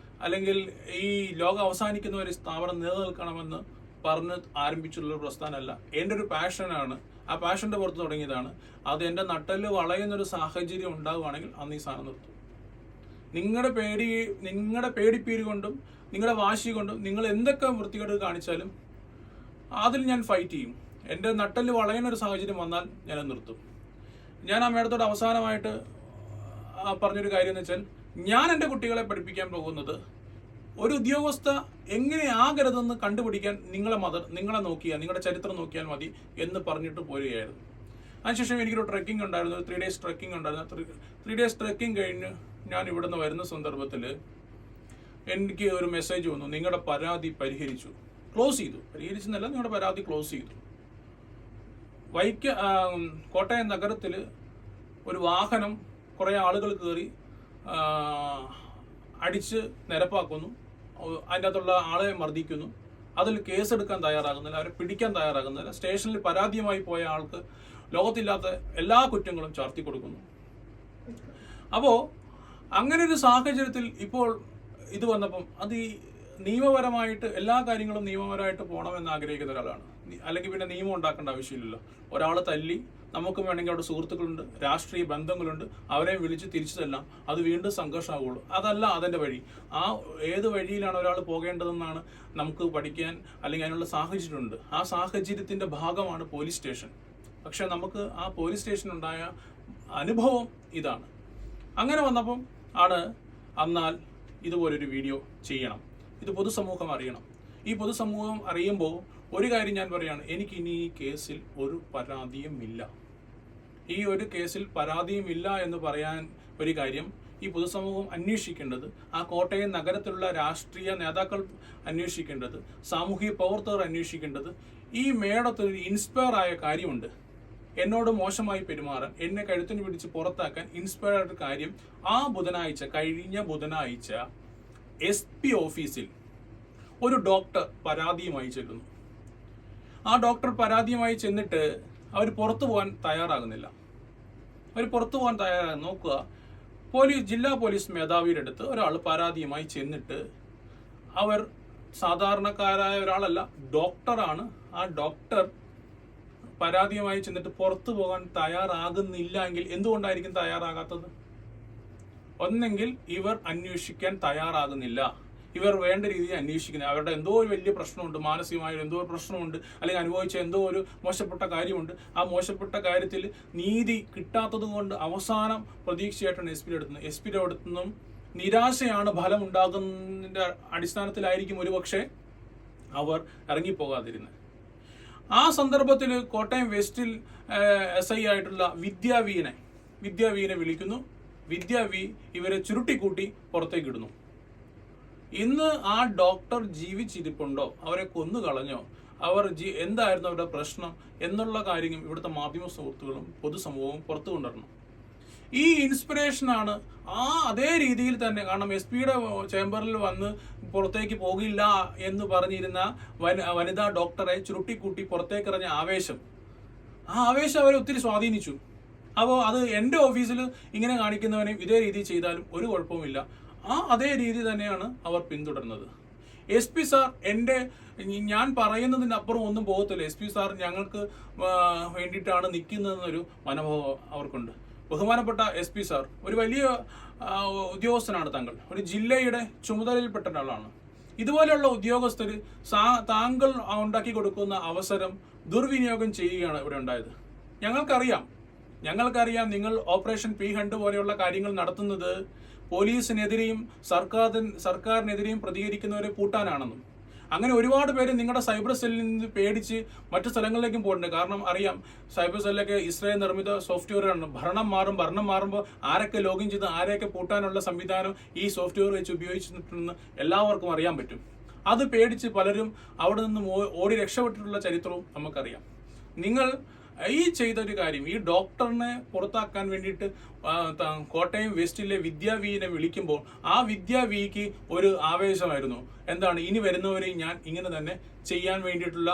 അല്ലെങ്കിൽ ഈ ലോകം അവസാനിക്കുന്ന ഒരു സ്ഥാപനം നിലനിൽക്കണമെന്ന് പറഞ്ഞ് ആരംഭിച്ചിട്ടുള്ളൊരു പ്രസ്ഥാനമല്ല. എൻ്റെ ഒരു പാഷനാണ്. ആ പാഷൻ്റെ പുറത്ത് തുടങ്ങിയതാണ്. അത് എൻ്റെ നട്ടല് വളയുന്നൊരു സാഹചര്യം ഉണ്ടാവുകയാണെങ്കിൽ അന്ന് ഈ സാധനം നിർത്തും. നിങ്ങളുടെ പേടിപ്പീര് കൊണ്ടും നിങ്ങളുടെ വാശി കൊണ്ടും നിങ്ങൾ എന്തൊക്കെ വൃത്തികേട് കാണിച്ചാലും അതിൽ ഞാൻ ഫൈറ്റ് ചെയ്യും. എൻ്റെ നട്ടല് വളയുന്നൊരു സാഹചര്യം വന്നാൽ ഞാൻ നിർത്തും. ഞാൻ ആ മേഡത്തോട് അവസാനമായിട്ട് പറഞ്ഞൊരു കാര്യം എന്ന് വെച്ചാൽ, ഞാൻ എൻ്റെ കുട്ടികളെ പഠിപ്പിക്കാൻ പോകുന്നത് ഒരു ഉദ്യോഗസ്ഥ എങ്ങനെയാകരുതെന്ന് കണ്ടുപിടിക്കാൻ നിങ്ങളെ നോക്കിയാൽ, നിങ്ങളുടെ ചരിത്രം നോക്കിയാൽ മതി എന്ന് പറഞ്ഞിട്ട് പോരുകയായിരുന്നു. അതിനുശേഷം എനിക്കൊരു ട്രെക്കിംഗ് ഉണ്ടായിരുന്നു, 3 ഡേയ്സ് ട്രെക്കിംഗ് ഉണ്ടായിരുന്നു. 3 ഡേയ്സ് ട്രെക്കിംഗ് കഴിഞ്ഞ് ഞാൻ ഇവിടെ നിന്ന് വരുന്ന സന്ദർഭത്തിൽ എനിക്ക് ഒരു മെസ്സേജ് വന്നു, നിങ്ങളുടെ പരാതി ക്ലോസ് ചെയ്തു. പരിഹരിച്ചെന്നല്ല, നിങ്ങളുടെ പരാതി ക്ലോസ് ചെയ്തു. കോട്ടയം നഗരത്തിൽ ഒരു വാഹനം കുറേ ആളുകൾ കയറി അടിച്ച് നിരപ്പാക്കുന്നു, അതിൻ്റെ അകത്തുള്ള ആളെ മർദ്ദിക്കുന്നു, അതിൽ കേസെടുക്കാൻ തയ്യാറാകുന്നില്ല, അവരെ പിടിക്കാൻ തയ്യാറാകുന്നില്ല. സ്റ്റേഷനിൽ പരാതിയുമായി പോയ ആൾക്ക് ലോകത്തില്ലാത്ത എല്ലാ കുറ്റങ്ങളും ചാർത്തി കൊടുക്കുന്നു. അപ്പോൾ അങ്ങനെ ഒരു സാഹചര്യത്തിൽ ഇപ്പോൾ ഇത് വന്നപ്പം അത് ഈ നിയമപരമായിട്ട് എല്ലാ കാര്യങ്ങളും നിയമപരമായിട്ട് പോകണമെന്ന് ആഗ്രഹിക്കുന്ന ഒരാളാണ്. അല്ലെങ്കിൽ പിന്നെ നിയമം ഉണ്ടാക്കേണ്ട ആവശ്യമില്ലല്ലോ. ഒരാൾ തല്ലി, നമുക്ക് വേണമെങ്കിൽ അവിടെ സുഹൃത്തുക്കളുണ്ട്, രാഷ്ട്രീയ ബന്ധങ്ങളുണ്ട്, അവരെ വിളിച്ച് തിരിച്ചു തല്ലാം, അത് വീണ്ടും സംഘർഷമാകുള്ളൂ. അതല്ല അതിൻ്റെ വഴി. ഏത് വഴിയിലാണ് ഒരാൾ പോകേണ്ടതെന്നാണ് നമുക്ക് പഠിക്കാൻ, അല്ലെങ്കിൽ അതിനുള്ള സാഹചര്യമുണ്ട്. ആ സാഹചര്യത്തിൻ്റെ ഭാഗമാണ് പോലീസ് സ്റ്റേഷൻ. പക്ഷെ നമുക്ക് ആ പോലീസ് സ്റ്റേഷനുണ്ടായ അനുഭവം ഇതാണ്. അങ്ങനെ വന്നപ്പം എന്നാൽ ഇതുപോലൊരു വീഡിയോ ചെയ്യണം, ഇത് പൊതുസമൂഹം അറിയണം. ഈ പൊതുസമൂഹം അറിയുമ്പോൾ ഒരു കാര്യം ഞാൻ പറയുകയാണ്, എനിക്കിനി ഈ കേസിൽ ഒരു പരാതിയുമില്ല. ഈ ഒരു കേസിൽ പരാതിയുമില്ല എന്ന് പറയാൻ ഒരു കാര്യം ഈ പൊതുസമൂഹം അന്വേഷിക്കേണ്ടത്, ആ കോട്ടയം നഗരത്തിലുള്ള രാഷ്ട്രീയ നേതാക്കൾ അന്വേഷിക്കേണ്ടത്, സാമൂഹിക പ്രവർത്തകർ അന്വേഷിക്കേണ്ടത്, ഈ മേഡത്തൊരു ഇൻസ്പയർ ആയ കാര്യമുണ്ട്. എന്നോട് മോശമായി പെരുമാറാൻ, എന്നെ കഴുത്തിന് പിടിച്ച് പുറത്താക്കാൻ ഇൻസ്പയർ ആയ കാര്യം കഴിഞ്ഞ ബുധനാഴ്ച SP ഓഫീസിൽ ഒരു ഡോക്ടർ പരാതിയുമായി ചെല്ലുന്നു. ആ ഡോക്ടർ പരാതിയുമായി ചെന്നിട്ട് അവർ പുറത്തു പോകാൻ തയ്യാറാകുന്നില്ല. നോക്കുക, ജില്ലാ പോലീസ് മേധാവിയുടെ അടുത്ത് ഒരാൾ പരാതിയുമായി ചെന്നിട്ട്, അവർ സാധാരണക്കാരായ ഒരാളല്ല, ഡോക്ടറാണ്. ആ ഡോക്ടർ പരാതിയുമായി ചെന്നിട്ട് പുറത്തു പോകാൻ തയ്യാറാകുന്നില്ല എങ്കിൽ എന്തുകൊണ്ടായിരിക്കും തയ്യാറാകാത്തത്? ഒന്നെങ്കിൽ ഇവർ അന്വേഷിക്കാൻ തയ്യാറാകുന്നില്ല, ഇവർ വേണ്ട രീതിയിൽ അന്വേഷിക്കുന്നത്, അവരുടെ എന്തോ ഒരു വലിയ പ്രശ്നമുണ്ട്, മാനസികമായ എന്തോ ഒരു പ്രശ്നമുണ്ട്, അല്ലെങ്കിൽ അനുഭവിച്ച എന്തോ ഒരു മോശപ്പെട്ട കാര്യമുണ്ട്. ആ മോശപ്പെട്ട കാര്യത്തിൽ നീതി കിട്ടാത്തത് കൊണ്ട് അവസാനം പ്രതീക്ഷയായിട്ടാണ് SP-യുടെ അടുത്തുനിന്നും നിരാശയാണ് ഫലം ഉണ്ടാകുന്നതിൻ്റെ അടിസ്ഥാനത്തിലായിരിക്കും ഒരുപക്ഷെ അവർ ഇറങ്ങിപ്പോകാതിരുന്നത്. ആ സന്ദർഭത്തിൽ കോട്ടയം വെസ്റ്റിൽ SI ആയിട്ടുള്ള വിദ്യാവീനെ വിളിക്കുന്നു. വിദ്യാവി ഇവരെ ചുരുട്ടിക്കൂട്ടി പുറത്തേക്ക് ഇടുന്നു. ഇന്ന് ആ ഡോക്ടർ ജീവിച്ചിരിപ്പുണ്ടോ, അവരെ കൊന്നുകളഞ്ഞോ, എന്തായിരുന്നു അവരുടെ പ്രശ്നം എന്നുള്ള കാര്യങ്ങൾ ഇവിടുത്തെ മാധ്യമ സുഹൃത്തുക്കളും പൊതുസമൂഹവും പുറത്തു കൊണ്ടുവരണം. ഈ ഇൻസ്പിറേഷനാണ് അതേ രീതിയിൽ തന്നെ. കാരണം SP-യുടെ ചേംബറിൽ വന്ന് പുറത്തേക്ക് പോകില്ല എന്ന് പറഞ്ഞിരുന്ന വനിതാ ഡോക്ടറെ ചുരുട്ടിക്കൂട്ടി പുറത്തേക്കിറങ്ങിയ ആവേശം അവരെ ഒത്തിരി സ്വാധീനിച്ചു. അപ്പോൾ അത് എൻ്റെ ഓഫീസിൽ ഇങ്ങനെ കാണിക്കുന്നവനെയും ഇതേ രീതി ചെയ്താലും ഒരു കുഴപ്പവുമില്ല. അതേ രീതി തന്നെയാണ് അവർ പിന്തുടർന്നത്. SP സാർ ഞാൻ പറയുന്നതിന് അപ്പുറം ഒന്നും പോകത്തില്ല. SP സാർ ഞങ്ങൾക്ക് വേണ്ടിയിട്ടാണ് നിൽക്കുന്നതെന്നൊരു മനോഭാവം അവർക്കുണ്ട്. ബഹുമാനപ്പെട്ട SP സാർ ഒരു വലിയ ഉദ്യോഗസ്ഥനാണ്. താങ്കൾ ഒരു ജില്ലയുടെ ചുമതലയിൽപ്പെട്ട ഒരാളാണ്. ഇതുപോലെയുള്ള ഉദ്യോഗസ്ഥർ താങ്കൾ ഉണ്ടാക്കി കൊടുക്കുന്ന അവസരം ദുർവിനിയോഗം ചെയ്യുകയാണ് ഇവിടെ ഉണ്ടായത്. ഞങ്ങൾക്കറിയാം നിങ്ങൾ ഓപ്പറേഷൻ പി ഹണ്ട് പോലെയുള്ള കാര്യങ്ങൾ നടത്തുന്നത് പോലീസിനെതിരെയും സർക്കാരിനെതിരെയും പ്രതികരിക്കുന്നവരെ പൂട്ടാനാണെന്നും അങ്ങനെ ഒരുപാട് പേര് നിങ്ങളുടെ സൈബർ സെല്ലിൽ നിന്ന് പേടിച്ച് മറ്റു സ്ഥലങ്ങളിലേക്കും പോയിട്ടുണ്ട്. കാരണം അറിയാം, സൈബർ സെല്ലൊക്കെ ഇസ്രായേൽ നിർമ്മിത സോഫ്റ്റ്വെയറാണ്. ഭരണം മാറുമ്പോൾ ആരൊക്കെ ലോഗിൻ ചെയ്ത് ആരെയൊക്കെ പൂട്ടാനുള്ള സംവിധാനം ഈ സോഫ്റ്റ്വെയർ വെച്ച് ഉപയോഗിച്ചിട്ടുണ്ടെന്ന് എല്ലാവർക്കും അറിയാൻ പറ്റും. അത് പേടിച്ച് പലരും അവിടെ നിന്നും ഓടി രക്ഷപ്പെട്ടിട്ടുള്ള ചരിത്രവും നമുക്കറിയാം. നിങ്ങൾ ഈ ചെയ്തൊരു കാര്യം, ഈ ഡോക്ടറിനെ പുറത്താക്കാൻ വേണ്ടിയിട്ട് കോട്ടയം വെസ്റ്റിലെ വിദ്യാവീനെ വിളിക്കുമ്പോൾ ആ വിദ്യാവീക്ക് ഒരു ആവേശമായിരുന്നു. എന്താണ്, ഇനി വരുന്നവരെയും ഞാൻ ഇങ്ങനെ തന്നെ ചെയ്യാൻ വേണ്ടിയിട്ടുള്ള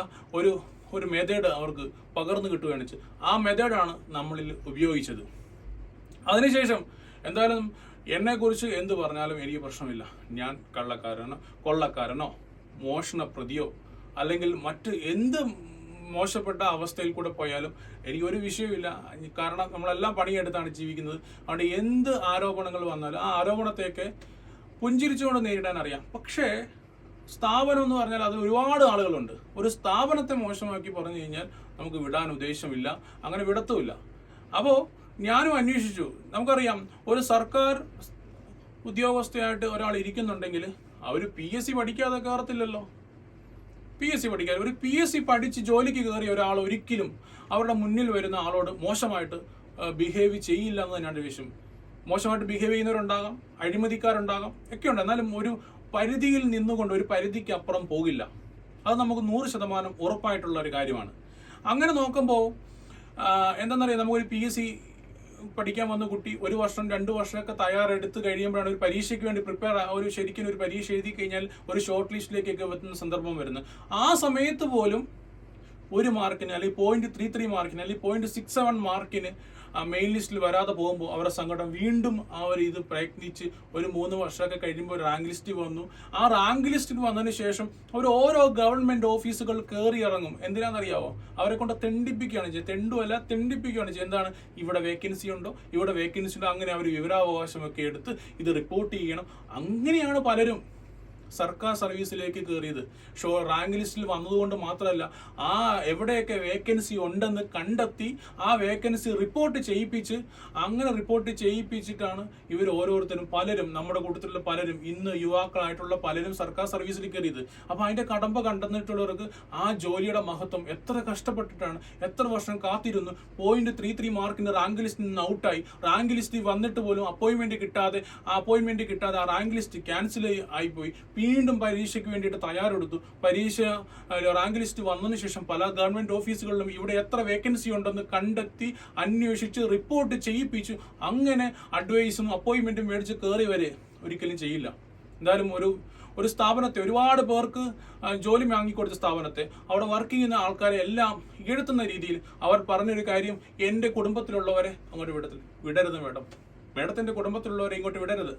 ഒരു മെത്തേഡ് അവർക്ക് പകർന്നു കിട്ടുകയാണ് വെച്ച് ആ മെത്തേഡാണ് നമ്മളിൽ ഉപയോഗിച്ചത്. അതിനുശേഷം എന്തായാലും എന്നെക്കുറിച്ച് എന്ത് പറഞ്ഞാലും എനിക്ക് പ്രശ്നമില്ല. ഞാൻ കൊള്ളക്കാരനോ മോഷണപ്രതിയോ അല്ലെങ്കിൽ മറ്റ് എന്ത് മോശപ്പെട്ട അവസ്ഥയിൽ കൂടെ പോയാലും എനിക്കൊരു വിഷയമില്ല. കാരണം നമ്മളെല്ലാം പണിയെടുത്താണ് ജീവിക്കുന്നത്. അതുകൊണ്ട് എന്ത് ആരോപണങ്ങൾ വന്നാലും ആ ആരോപണത്തെയൊക്കെ പുഞ്ചിരിച്ചുകൊണ്ട് നേരിടാൻ അറിയാം. പക്ഷേ സ്ഥാപനം എന്ന് പറഞ്ഞാൽ അത് ഒരുപാട് ആളുകളുണ്ട്. ഒരു സ്ഥാപനത്തെ മോശമാക്കി പറഞ്ഞു കഴിഞ്ഞാൽ നമുക്ക് വിടാൻ ഉദ്ദേശമില്ല, അങ്ങനെ വിടത്തുമില്ല. അപ്പോൾ ഞാനും അന്വേഷിച്ചു. നമുക്കറിയാം, ഒരു സർക്കാർ ഉദ്യോഗസ്ഥയായിട്ട് ഒരാൾ ഇരിക്കുന്നുണ്ടെങ്കിൽ അവർ PSC പഠിക്കാതെ കയറത്തില്ലല്ലോ. PSC പഠിക്കാൻ ഒരു PSC പഠിച്ച് ജോലിക്ക് കയറിയ ഒരാൾ ഒരിക്കലും അവരുടെ മുന്നിൽ വരുന്ന ആളോട് മോശമായിട്ട് ബിഹേവ് ചെയ്യില്ല എന്ന് തന്നെയാണ് വിഷയം. മോശമായിട്ട് ബിഹേവ് ചെയ്യുന്നവരുണ്ടാകാം, അഴിമതിക്കാരുണ്ടാകാം, ഒക്കെ ഉണ്ട്. എന്നാലും ഒരു പരിധിയിൽ നിന്നുകൊണ്ട് ഒരു പരിധിക്ക് അപ്പുറം പോകില്ല. അത് നമുക്ക് 100% ഉറപ്പായിട്ടുള്ള ഒരു കാര്യമാണ്. അങ്ങനെ നോക്കുമ്പോൾ എന്താണെന്നറിയാം, നമുക്കൊരു PSC പഠിക്കാൻ വന്ന കുട്ടി 1 വർഷം 2 വർഷമൊക്കെ തയ്യാറെടുത്ത് കഴിയുമ്പോഴാണ് ഒരു പരീക്ഷയ്ക്ക് വേണ്ടി ശരിക്കും ഒരു പരീക്ഷ എഴുതി കഴിഞ്ഞാൽ ഒരു ഷോർട്ട് ലിസ്റ്റിലേക്കൊക്കെ എത്തുന്ന സന്ദർഭം വരുന്നത്. ആ സമയത്ത് പോലും 1 മാർക്കിന് അല്ലെങ്കിൽ 0.33 മാർക്കിന് അല്ലെങ്കിൽ 0.67 മാർക്കിന് മെയിൻ ലിസ്റ്റിൽ വരാതെ പോകുമ്പോൾ അവരുടെ സങ്കടം വീണ്ടും ഇത് പ്രയത്നിച്ച് ഒരു 3 വർഷമൊക്കെ കഴിയുമ്പോൾ റാങ്ക് ലിസ്റ്റ് വന്നു. ആ റാങ്ക് ലിസ്റ്റിൽ വന്നതിന് ശേഷം അവർ ഓരോ ഗവൺമെന്റ് ഓഫീസുകൾ കയറി ഇറങ്ങും. എന്തിനാണെന്നറിയാവോ? അവരെ കൊണ്ട് തെണ്ടിപ്പിക്കുകയാണ് ചെയ്യുക. എന്താണ്, ഇവിടെ വേക്കൻസി ഉണ്ടോ, അങ്ങനെ അവർ വിവരാവകാശമൊക്കെ എടുത്ത് ഇത് റിപ്പോർട്ട് ചെയ്യണം. അങ്ങനെയാണ് പലരും സർക്കാർ സർവീസിലേക്ക് കയറിയത്. റാങ്ക് ലിസ്റ്റിൽ വന്നതുകൊണ്ട് മാത്രമല്ല, എവിടെയൊക്കെ വേക്കൻസി ഉണ്ടെന്ന് കണ്ടെത്തി ആ വേക്കൻസി റിപ്പോർട്ട് ചെയ്യിപ്പിച്ചിട്ടാണ് ഇവർ ഓരോരുത്തരും പലരും നമ്മുടെ കൂട്ടത്തിലുള്ള പലരും ഇന്ന് യുവാക്കളായിട്ടുള്ള പലരും സർക്കാർ സർവീസിൽ കയറിയത്. അപ്പോൾ അതിന്റെ കടമ്പ കണ്ടെന്നിട്ടുള്ളവർക്ക് ആ ജോലിയുടെ മഹത്വം എത്ര കഷ്ടപ്പെട്ടിട്ടാണ്, എത്ര വർഷം കാത്തിരുന്നു. 0.33 മാർക്കിന് റാങ്ക് ലിസ്റ്റിൽ നിന്ന് ഔട്ടായി. റാങ്ക് ലിസ്റ്റിൽ വന്നിട്ട് പോലും അപ്പോയിന്റ്മെന്റ് കിട്ടാതെ ആ റാങ്ക് ലിസ്റ്റ് ക്യാൻസൽ ആയിപ്പോയി. വീണ്ടും പരീക്ഷയ്ക്ക് വേണ്ടിയിട്ട് തയ്യാറെടുത്തു. റാങ്ക് ലിസ്റ്റ് വന്നതിന് ശേഷം പല ഗവൺമെന്റ് ഓഫീസുകളിലും ഇവിടെ എത്ര വേക്കൻസി ഉണ്ടെന്ന് കണ്ടെത്തി അന്വേഷിച്ച് റിപ്പോർട്ട് ചെയ്യിപ്പിച്ചു. അങ്ങനെ അഡ്വൈസും അപ്പോയിന്റ്മെന്റും മേടിച്ച് കയറി വരെ ഒരിക്കലും ചെയ്യില്ല. എന്തായാലും ഒരു സ്ഥാപനത്തെ, ഒരുപാട് പേർക്ക് ജോലി വാങ്ങിക്കൊടുത്ത സ്ഥാപനത്തെ, അവിടെ വർക്ക് ചെയ്യുന്ന ആൾക്കാരെ എല്ലാം ഇഴത്തുന്ന രീതിയിൽ അവർ പറഞ്ഞൊരു കാര്യം, എൻ്റെ കുടുംബത്തിലുള്ളവരെ അങ്ങോട്ട് വിടരുത് മേഡത്തിന്റെ കുടുംബത്തിലുള്ളവരെ ഇങ്ങോട്ട് വിടരുത്.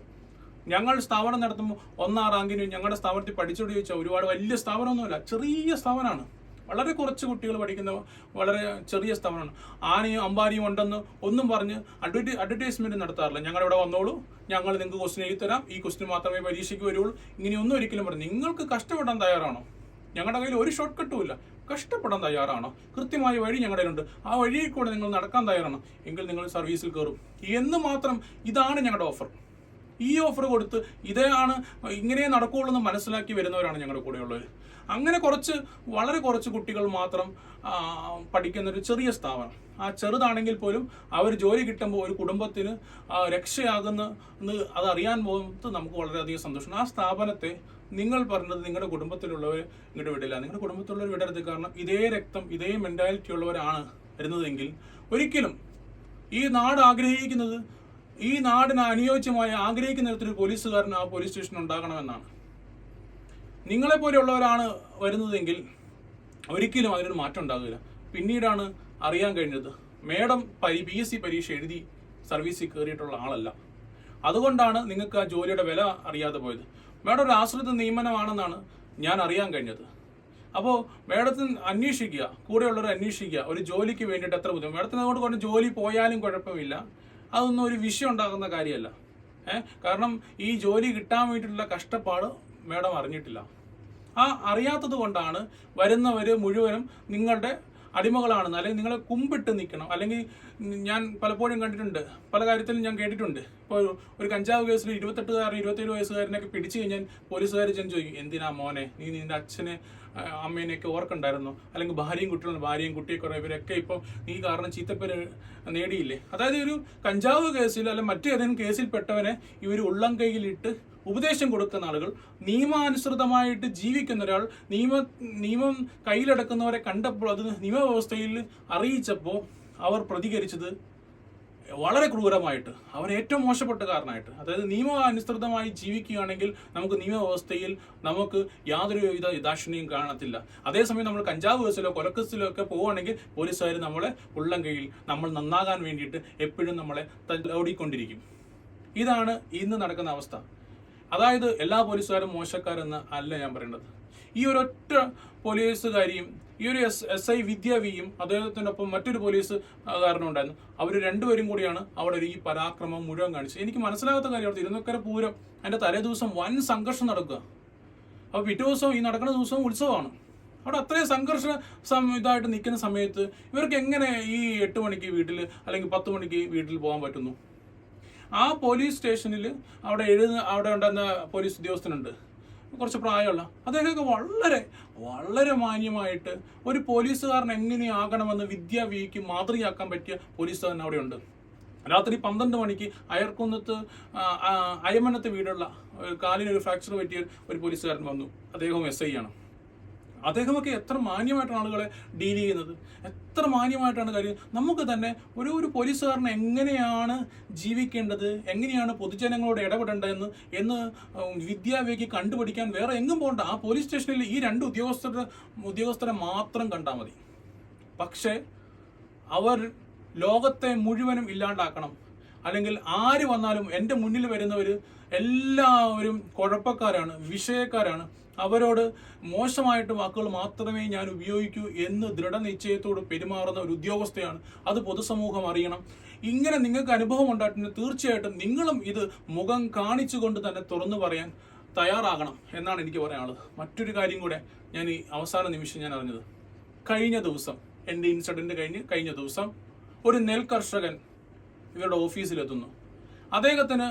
ഞങ്ങൾ സ്ഥാപനം നടത്തുമ്പോൾ 1-ാം റാങ്കിന് ഞങ്ങളുടെ സ്ഥാപനത്തിൽ പഠിച്ചോട് ചോദിച്ചാൽ ഒരുപാട് വലിയ സ്ഥാപനമൊന്നുമില്ല, ചെറിയ സ്ഥാപനമാണ്. വളരെ കുറച്ച് കുട്ടികൾ പഠിക്കുന്ന വളരെ ചെറിയ സ്ഥാപനമാണ്. ആനയും അമ്പാനിയും ഉണ്ടെന്ന് ഒന്നും പറഞ്ഞ് അഡ്വർടൈസ്മെന്റ് നടത്താറില്ല. ഞങ്ങളിവിടെ വന്നോളൂ, ഞങ്ങൾ നിങ്ങൾക്ക് ക്വസ്റ്റ്യൻ എഴുതി തരാം, ഈ ക്വസ്റ്റ്യൻ മാത്രമേ പരീക്ഷയ്ക്ക് വരുള്ളൂ, ഇങ്ങനെയൊന്നും ഒരിക്കലും പറഞ്ഞു. നിങ്ങൾക്ക് കഷ്ടപ്പെടാൻ തയ്യാറാണോ? ഞങ്ങളുടെ കയ്യിൽ ഒരു ഷോർട്ട് കട്ടും ഇല്ല. കഷ്ടപ്പെടാൻ തയ്യാറാണോ? കൃത്യമായ വഴി ഞങ്ങളുടെ ഉണ്ട്. ആ വഴിയിൽ കൂടെ നിങ്ങൾ നടക്കാൻ തയ്യാറാണോ എങ്കിൽ നിങ്ങൾ സർവീസിൽ കയറും എന്ന് മാത്രം. ഇതാണ് ഞങ്ങളുടെ ഓഫർ. ഈ ഓഫർ കൊടുത്ത് ഇങ്ങനെ നടക്കുകയുള്ളൂ എന്ന് മനസ്സിലാക്കി വരുന്നവരാണ് ഞങ്ങളുടെ കൂടെയുള്ളവർ. അങ്ങനെ വളരെ കുറച്ച് കുട്ടികൾ മാത്രം പഠിക്കുന്ന ഒരു ചെറിയ സ്ഥാപനം. ആ ചെറുതാണെങ്കിൽ പോലും അവർ ജോലി കിട്ടുമ്പോൾ ഒരു കുടുംബത്തിന് രക്ഷയാകുന്നത് അതറിയാൻ പോകുന്നത് നമുക്ക് വളരെയധികം സന്തോഷമാണ്. ആ സ്ഥാപനത്തെ നിങ്ങൾ പറഞ്ഞത് നിങ്ങളുടെ കുടുംബത്തിലുള്ളവർ ഇങ്ങോട്ട് വിടില്ല. നിങ്ങളുടെ കുടുംബത്തിലുള്ളവർ വിടരുത്. കാരണം ഇതേ രക്തം, ഇതേ മെന്റാലിറ്റി ഉള്ളവരാണ് വരുന്നതെങ്കിൽ ഒരിക്കലും ഈ നാട് ആഗ്രഹിക്കുന്നത്, ഈ നാടിന് അനുയോജ്യമായ ആഗ്രഹിക്കുന്ന തരത്തിലൊരു പോലീസുകാരൻ ആ പോലീസ് സ്റ്റേഷൻ ഉണ്ടാകണമെന്നാണ്. നിങ്ങളെപ്പോലെയുള്ളവരാണ് വരുന്നതെങ്കിൽ ഒരിക്കലും അതിനൊരു മാറ്റം ഉണ്ടാകില്ല. പിന്നീടാണ് അറിയാൻ കഴിഞ്ഞത് മേഡം PSC പരീക്ഷ എഴുതി സർവീസിൽ കയറിയിട്ടുള്ള ആളല്ല. അതുകൊണ്ടാണ് നിങ്ങൾക്ക് ആ ജോലിയുടെ വില അറിയാതെ പോയത്. മേഡം ഒരു ആശ്രിത നിയമനമാണെന്നാണ് ഞാൻ അറിയാൻ കഴിഞ്ഞത്. അപ്പോൾ മേഡത്തിന് അന്വേഷിക്കുക, കൂടെയുള്ളവർ അന്വേഷിക്കുക, ഒരു ജോലിക്ക് വേണ്ടിയിട്ട് എത്ര ബുദ്ധിമുട്ട്. മേഡത്തിന് അതുകൊണ്ട് കൊണ്ട് ജോലി പോയാലും കുഴപ്പമില്ല, അതൊന്നും ഒരു വിഷയം ഉണ്ടാകുന്ന കാര്യമല്ല. കാരണം ഈ ജോലി കിട്ടാൻ വേണ്ടിയിട്ടുള്ള കഷ്ടപ്പാട് മേഡം അറിഞ്ഞിട്ടില്ല. ആ അറിയാത്തത് കൊണ്ടാണ് വരുന്നവർ മുഴുവനും നിങ്ങളുടെ അടിമകളാണെന്ന്, അല്ലെങ്കിൽ നിങ്ങളെ കുമ്പിട്ട് നിൽക്കണം. അല്ലെങ്കിൽ ഞാൻ പലപ്പോഴും കണ്ടിട്ടുണ്ട്, പല കാര്യത്തിലും ഞാൻ കേട്ടിട്ടുണ്ട്. ഇപ്പോൾ ഒരു കഞ്ചാവ് കേസിൽ 28 27 വയസ്സുകാരനൊക്കെ പിടിച്ചു കഴിഞ്ഞാൽ പോലീസുകാർ ചെന്ന് ചോദിക്കും, എന്തിനാ മോനെ നീ നിന്റെ അച്ഛനെ അമ്മേനെയൊക്കെ ഓർക്കണ്ടായിരുന്നു, അല്ലെങ്കിൽ ഭാര്യയും കുട്ടികളും ഭാര്യയും കുട്ടിയൊക്കെ ഇവരൊക്കെ ഇപ്പോൾ നീ കാരണം ചീത്തപ്പേര് നേടിയില്ലേ. അതായത് ഒരു കഞ്ചാവ് കേസിൽ അല്ലെങ്കിൽ മറ്റേതെങ്കിലും കേസിൽപ്പെട്ടവനെ ഇവർ ഉള്ളം കൈയിലിട്ട് ഉപദേശം കൊടുക്കുന്ന ആളുകൾ, നിയമാനുസൃതമായിട്ട് ജീവിക്കുന്ന ഒരാൾ നിയമം കയ്യിലെടുക്കുന്നവരെ കണ്ടപ്പോൾ അത് നിയമവ്യവസ്ഥയിൽ അറിയിച്ചപ്പോൾ അവർ പ്രതികരിച്ചത് വളരെ ക്രൂരമായിട്ട്, അവർ ഏറ്റവും മോശപ്പെട്ട കാരണമായിട്ട്. അതായത് നിയമാനുസൃതമായി ജീവിക്കുകയാണെങ്കിൽ നമുക്ക് നിയമവ്യവസ്ഥയിൽ നമുക്ക് യാതൊരു വിധ ദാക്ഷിണ്യം കാണത്തില്ല. അതേസമയം നമ്മൾ കഞ്ചാവ് കേസിലോ കൊലക്കേസിലോ ഒക്കെ പോവുകയാണെങ്കിൽ പോലീസുകാർ നമ്മളെ ഉള്ളം കയ്യിൽ നമ്മൾ നന്നാകാൻ വേണ്ടിയിട്ട് എപ്പോഴും നമ്മളെ ഓടിക്കൊണ്ടിരിക്കും. ഇതാണ് ഇന്ന് നടക്കുന്ന അവസ്ഥ. അതായത് എല്ലാ പോലീസുകാരും മോശക്കാരെന്ന് അല്ല ഞാൻ പറയുന്നത്. ഈ ഒരൊറ്റ പോലീസുകാരിയും ഈ ഒരു SI വിദ്യ വിയും അദ്ദേഹത്തിനൊപ്പം മറ്റൊരു പോലീസുകാരനും ഉണ്ടായിരുന്നു. അവർ രണ്ടുപേരും കൂടിയാണ് അവിടെ ഈ പരാക്രമം മുഴുവൻ കാണിച്ചത്. എനിക്ക് മനസ്സിലാകാത്ത കാര്യം, അവിടെ തിരുനക്കര പൂരം അതിൻ്റെ തലേ ദിവസം വൻ സംഘർഷം നടക്കുക. അപ്പോൾ പിറ്റേ ദിവസവും ഈ നടക്കുന്ന ദിവസവും ഉത്സവമാണ്. അവിടെ അത്രയും സംഘർഷ ഇതായിട്ട് നിൽക്കുന്ന സമയത്ത് ഇവർക്ക് എങ്ങനെ ഈ 8 മണിക്ക് വീട്ടിൽ അല്ലെങ്കിൽ 10 മണിക്ക് വീട്ടിൽ പോകാൻ പറ്റുന്നു? ആ പോലീസ് സ്റ്റേഷനിൽ അവിടെ ഉണ്ടായിരുന്ന പോലീസ് ഉദ്യോഗസ്ഥനുണ്ട്, കുറച്ച് പ്രായമുള്ള. അദ്ദേഹമൊക്കെ വളരെ വളരെ മാന്യമായിട്ട് ഒരു പോലീസുകാരൻ എങ്ങനെയാകണമെന്ന് വിദ്യാവിക്ക് മാതൃകയാക്കാൻ പറ്റിയ പോലീസുകാരൻ അവിടെയുണ്ട്. രാത്രി 12 മണിക്ക് അയർക്കുന്നത്ത് അയമനത്ത് വീടുള്ള കാലിനൊരു ഫ്രാക്ചർ പറ്റിയ ഒരു പോലീസുകാരൻ വന്നു. അദ്ദേഹവും SI ആണ്. അദ്ദേഹമൊക്കെ എത്ര മാന്യമായിട്ടാണ് ആളുകളെ ഡീൽ ചെയ്യുന്നത്, എത്ര മാന്യമായിട്ടാണ് കാര്യം. നമുക്ക് തന്നെ ഒരു പോലീസുകാരൻ എങ്ങനെയാണ് ജീവിക്കേണ്ടത്, എങ്ങനെയാണ് പൊതുജനങ്ങളോട് ഇടപെടേണ്ടതെന്ന് വിദ്യാവേക്ക് കണ്ടുപിടിക്കാൻ വേറെ എങ്ങും പോകണ്ട. ആ പോലീസ് സ്റ്റേഷനിൽ ഈ 2 ഉദ്യോഗസ്ഥരെ മാത്രം കണ്ടാൽ മതി. പക്ഷേ അവർ ലോകത്തെ മുഴുവനും ഇല്ലാണ്ടാക്കണം, അല്ലെങ്കിൽ ആര് വന്നാലും എൻ്റെ മുന്നിൽ വരുന്നവർ എല്ലാവരും കുഴപ്പക്കാരാണ്, വിഷയക്കാരാണ്, അവരോട് മോശമായിട്ട് വാക്കുകൾ മാത്രമേ ഞാൻ ഉപയോഗിക്കൂ എന്ന് ദൃഢനിശ്ചയത്തോട് പെരുമാറുന്ന ഒരു ഉദ്യോഗസ്ഥയാണ്. അത് പൊതുസമൂഹം അറിയണം. ഇങ്ങനെ നിങ്ങൾക്ക് അനുഭവം ഉണ്ടായിട്ടുണ്ടെങ്കിൽ തീർച്ചയായിട്ടും നിങ്ങളും ഇത് മുഖം കാണിച്ചുകൊണ്ട് തന്നെ തുറന്നു പറയാൻ തയ്യാറാകണം എന്നാണ് എനിക്ക് പറയാനുള്ളത്. മറ്റൊരു കാര്യം കൂടെ ഞാൻ ഈ അവസാന നിമിഷം ഞാൻ അറിഞ്ഞത്, കഴിഞ്ഞ ദിവസം എൻ്റെ ഇൻസിഡൻറ്റ് കഴിഞ്ഞ ദിവസം ഒരു നെൽ കർഷകൻ ഇവരുടെ ഓഫീസിലെത്തുന്നു. അദ്ദേഹത്തിന്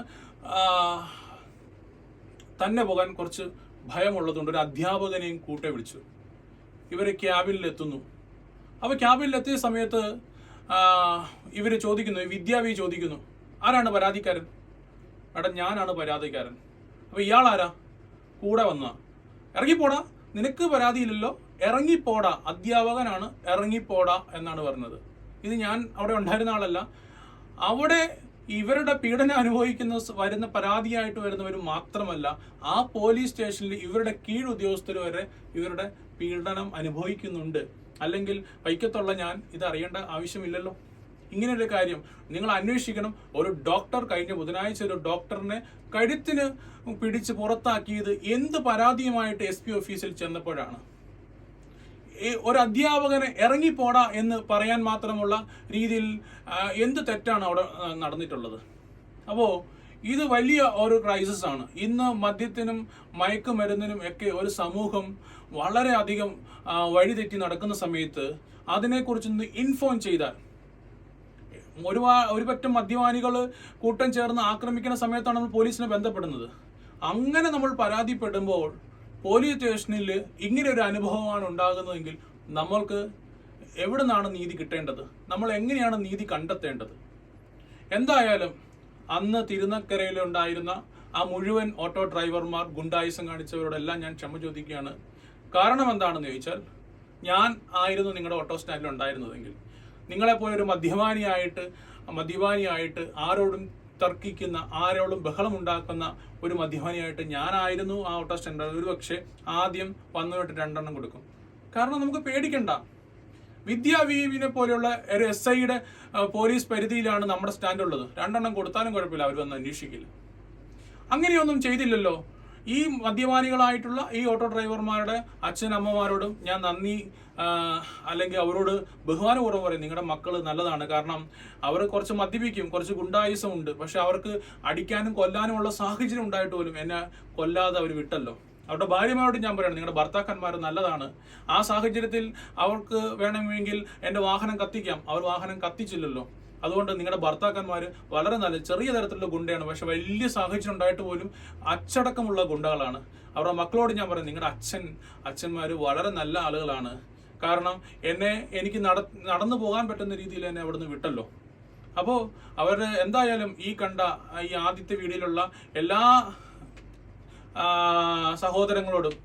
തന്നെ പോകാൻ കുറച്ച് ഭയമുള്ളതുകൊണ്ട് ഒരു അധ്യാപകനെയും കൂട്ടെ വിളിച്ചു. ഇവർ ക്യാബിനിലെത്തുന്നു. അപ്പോൾ ക്യാബിനിലെത്തിയ സമയത്ത് ഇവർ ചോദിക്കുന്നു, വിദ്യാവി ചോദിക്കുന്നു, ആരാണ് പരാതിക്കാരൻ? മേഡം ഞാനാണ് പരാതിക്കാരൻ. അപ്പോൾ ഇയാളാരാ? കൂടെ വന്ന. ഇറങ്ങിപ്പോടാ, നിനക്ക് പരാതിയില്ലല്ലോ, ഇറങ്ങിപ്പോടാ, അധ്യാപകനാണ്, ഇറങ്ങിപ്പോടാ എന്നാണ് പറഞ്ഞത്. ഇത് ഞാൻ അവിടെ ഉണ്ടായിരുന്ന ആളല്ല. അവിടെ ഇവരുടെ പീഡനം വരുന്ന പരാതിയായിട്ട് വരുന്നവർ മാത്രമല്ല, ആ പോലീസ് സ്റ്റേഷനിൽ ഇവരുടെ കീഴുദ്യോഗസ്ഥർ വരെ ഇവരുടെ പീഡനം അനുഭവിക്കുന്നുണ്ട്. അല്ലെങ്കിൽ വൈക്കത്തുള്ള ഞാൻ ഇത് അറിയേണ്ട ആവശ്യമില്ലല്ലോ. ഇങ്ങനൊരു കാര്യം നിങ്ങൾ അന്വേഷിക്കണം. ഒരു ഡോക്ടർ കഴിഞ്ഞ ബുധനാഴ്ച ഒരു ഡോക്ടറിനെ കഴുത്തിന് പിടിച്ച് പുറത്താക്കിയത് എന്ത് പരാതിയുമായിട്ട് SP ഓഫീസിൽ ചെന്നപ്പോഴാണ്. ഒരു അധ്യാപകനെ ഇറങ്ങിപ്പോടാ എന്ന് പറയാൻ മാത്രമുള്ള രീതിയിൽ എന്ത് തെറ്റാണ് അവിടെ നടന്നിട്ടുള്ളത്? അപ്പോൾ ഇത് വലിയ ഒരു ക്രൈസിസ് ആണ്. ഇന്ന് മദ്യത്തിനും മയക്കുമരുന്നിനും ഒക്കെ ഒരു സമൂഹം വളരെയധികം വഴിതെറ്റി നടക്കുന്ന സമയത്ത് അതിനെക്കുറിച്ചൊന്ന് ഇൻഫോം ചെയ്താൽ, ഒരു പറ്റം മദ്യപാനികൾ കൂട്ടം ചേർന്ന് ആക്രമിക്കുന്ന സമയത്താണ് നമ്മൾ പോലീസിനെ ബന്ധപ്പെടുന്നത്. അങ്ങനെ നമ്മൾ പരാതിപ്പെടുമ്പോൾ പോലീസ് സ്റ്റേഷനിൽ ഇങ്ങനെ ഒരു അനുഭവമാണ് ഉണ്ടാകുന്നതെങ്കിൽ നമ്മൾക്ക് എവിടെ നിന്നാണ് നീതി കിട്ടേണ്ടത്? നമ്മൾ എങ്ങനെയാണ് നീതി കണ്ടെത്തേണ്ടത്? എന്തായാലും അന്ന് തിരുനക്കരയിലുണ്ടായിരുന്ന ആ മുഴുവൻ ഓട്ടോ ഡ്രൈവർമാർ, ഗുണ്ടായുസം കാണിച്ചവരോടെല്ലാം ഞാൻ ക്ഷമ ചോദിക്കുകയാണ്. കാരണം എന്താണെന്ന് ചോദിച്ചാൽ, ഞാൻ ആയിരുന്നു നിങ്ങളുടെ ഓട്ടോ സ്റ്റാൻഡിൽ ഉണ്ടായിരുന്നതെങ്കിൽ, നിങ്ങളെപ്പോലെ ഒരു മദ്യപാനിയായിട്ട് ആരോടും തർക്കിക്കുന്ന, ആരോടും ബഹളമുണ്ടാക്കുന്ന ഒരു മദ്യപാനിയായിട്ട് ഞാനായിരുന്നു ആ ഓട്ടോ സ്റ്റാൻഡ്. ഒരു പക്ഷേ ആദ്യം വന്നവട്ട് 2 എണ്ണം കൊടുക്കും. കാരണം നമുക്ക് പേടിക്കണ്ട. വിദ്യാ വിനെ പോലെയുള്ള ഒരു SI-യുടെ പോലീസ് പരിധിയിലാണ് നമ്മുടെ സ്റ്റാൻഡ് ഉള്ളത്. 2 എണ്ണം കൊടുത്താലും കുഴപ്പമില്ല, അവർ വന്ന് അന്വേഷിക്കില്ല. അങ്ങനെയൊന്നും ചെയ്തില്ലല്ലോ. ഈ മദ്യപാനികളായിട്ടുള്ള ഈ ഓട്ടോ ഡ്രൈവർമാരുടെ അച്ഛനമ്മമാരോടും ഞാൻ നന്ദി അല്ലെങ്കിൽ അവരോട് ബഹുമാനപൂർവ്വം പറയും. നിങ്ങളുടെ മക്കൾ നല്ലതാണ്. കാരണം അവർ കുറച്ച് മദ്യപിക്കും, കുറച്ച് ഗുണ്ടായുസം ഉണ്ട്, പക്ഷെ അവർക്ക് അടിക്കാനും കൊല്ലാനും ഉള്ള സാഹചര്യം ഉണ്ടായിട്ട് പോലും എന്നെ കൊല്ലാതെ അവർ വിട്ടല്ലോ. അവരുടെ ഭാര്യമാരോട് ഞാൻ പറയണം, നിങ്ങളുടെ ഭർത്താക്കന്മാർ നല്ലതാണ്. ആ സാഹചര്യത്തിൽ അവർക്ക് വേണമെങ്കിൽ എൻ്റെ വാഹനം കത്തിക്കാം, അവർ വാഹനം കത്തിച്ചില്ലല്ലോ. അതുകൊണ്ട് നിങ്ങളുടെ ഭർത്താക്കന്മാർ വളരെ നല്ല ചെറിയ തരത്തിലുള്ള ഗുണ്ടയാണ്, പക്ഷെ വലിയ സാഹചര്യം ഉണ്ടായിട്ട് പോലും അച്ചടക്കമുള്ള ഗുണ്ടകളാണ്. അവരുടെ മക്കളോട് ഞാൻ പറയും, നിങ്ങളുടെ അച്ഛന്മാർ വളരെ നല്ല ആളുകളാണ്. കാരണം എനിക്ക് നടന്നു പോകാൻ പറ്റുന്ന രീതിയിൽ എന്നെ അവിടുന്ന് വിട്ടല്ലോ. അപ്പോൾ അവർ എന്തായാലും ഈ ആദ്യത്തെ വീഡിയോയിലുള്ള എല്ലാ സഹോദരങ്ങളോടും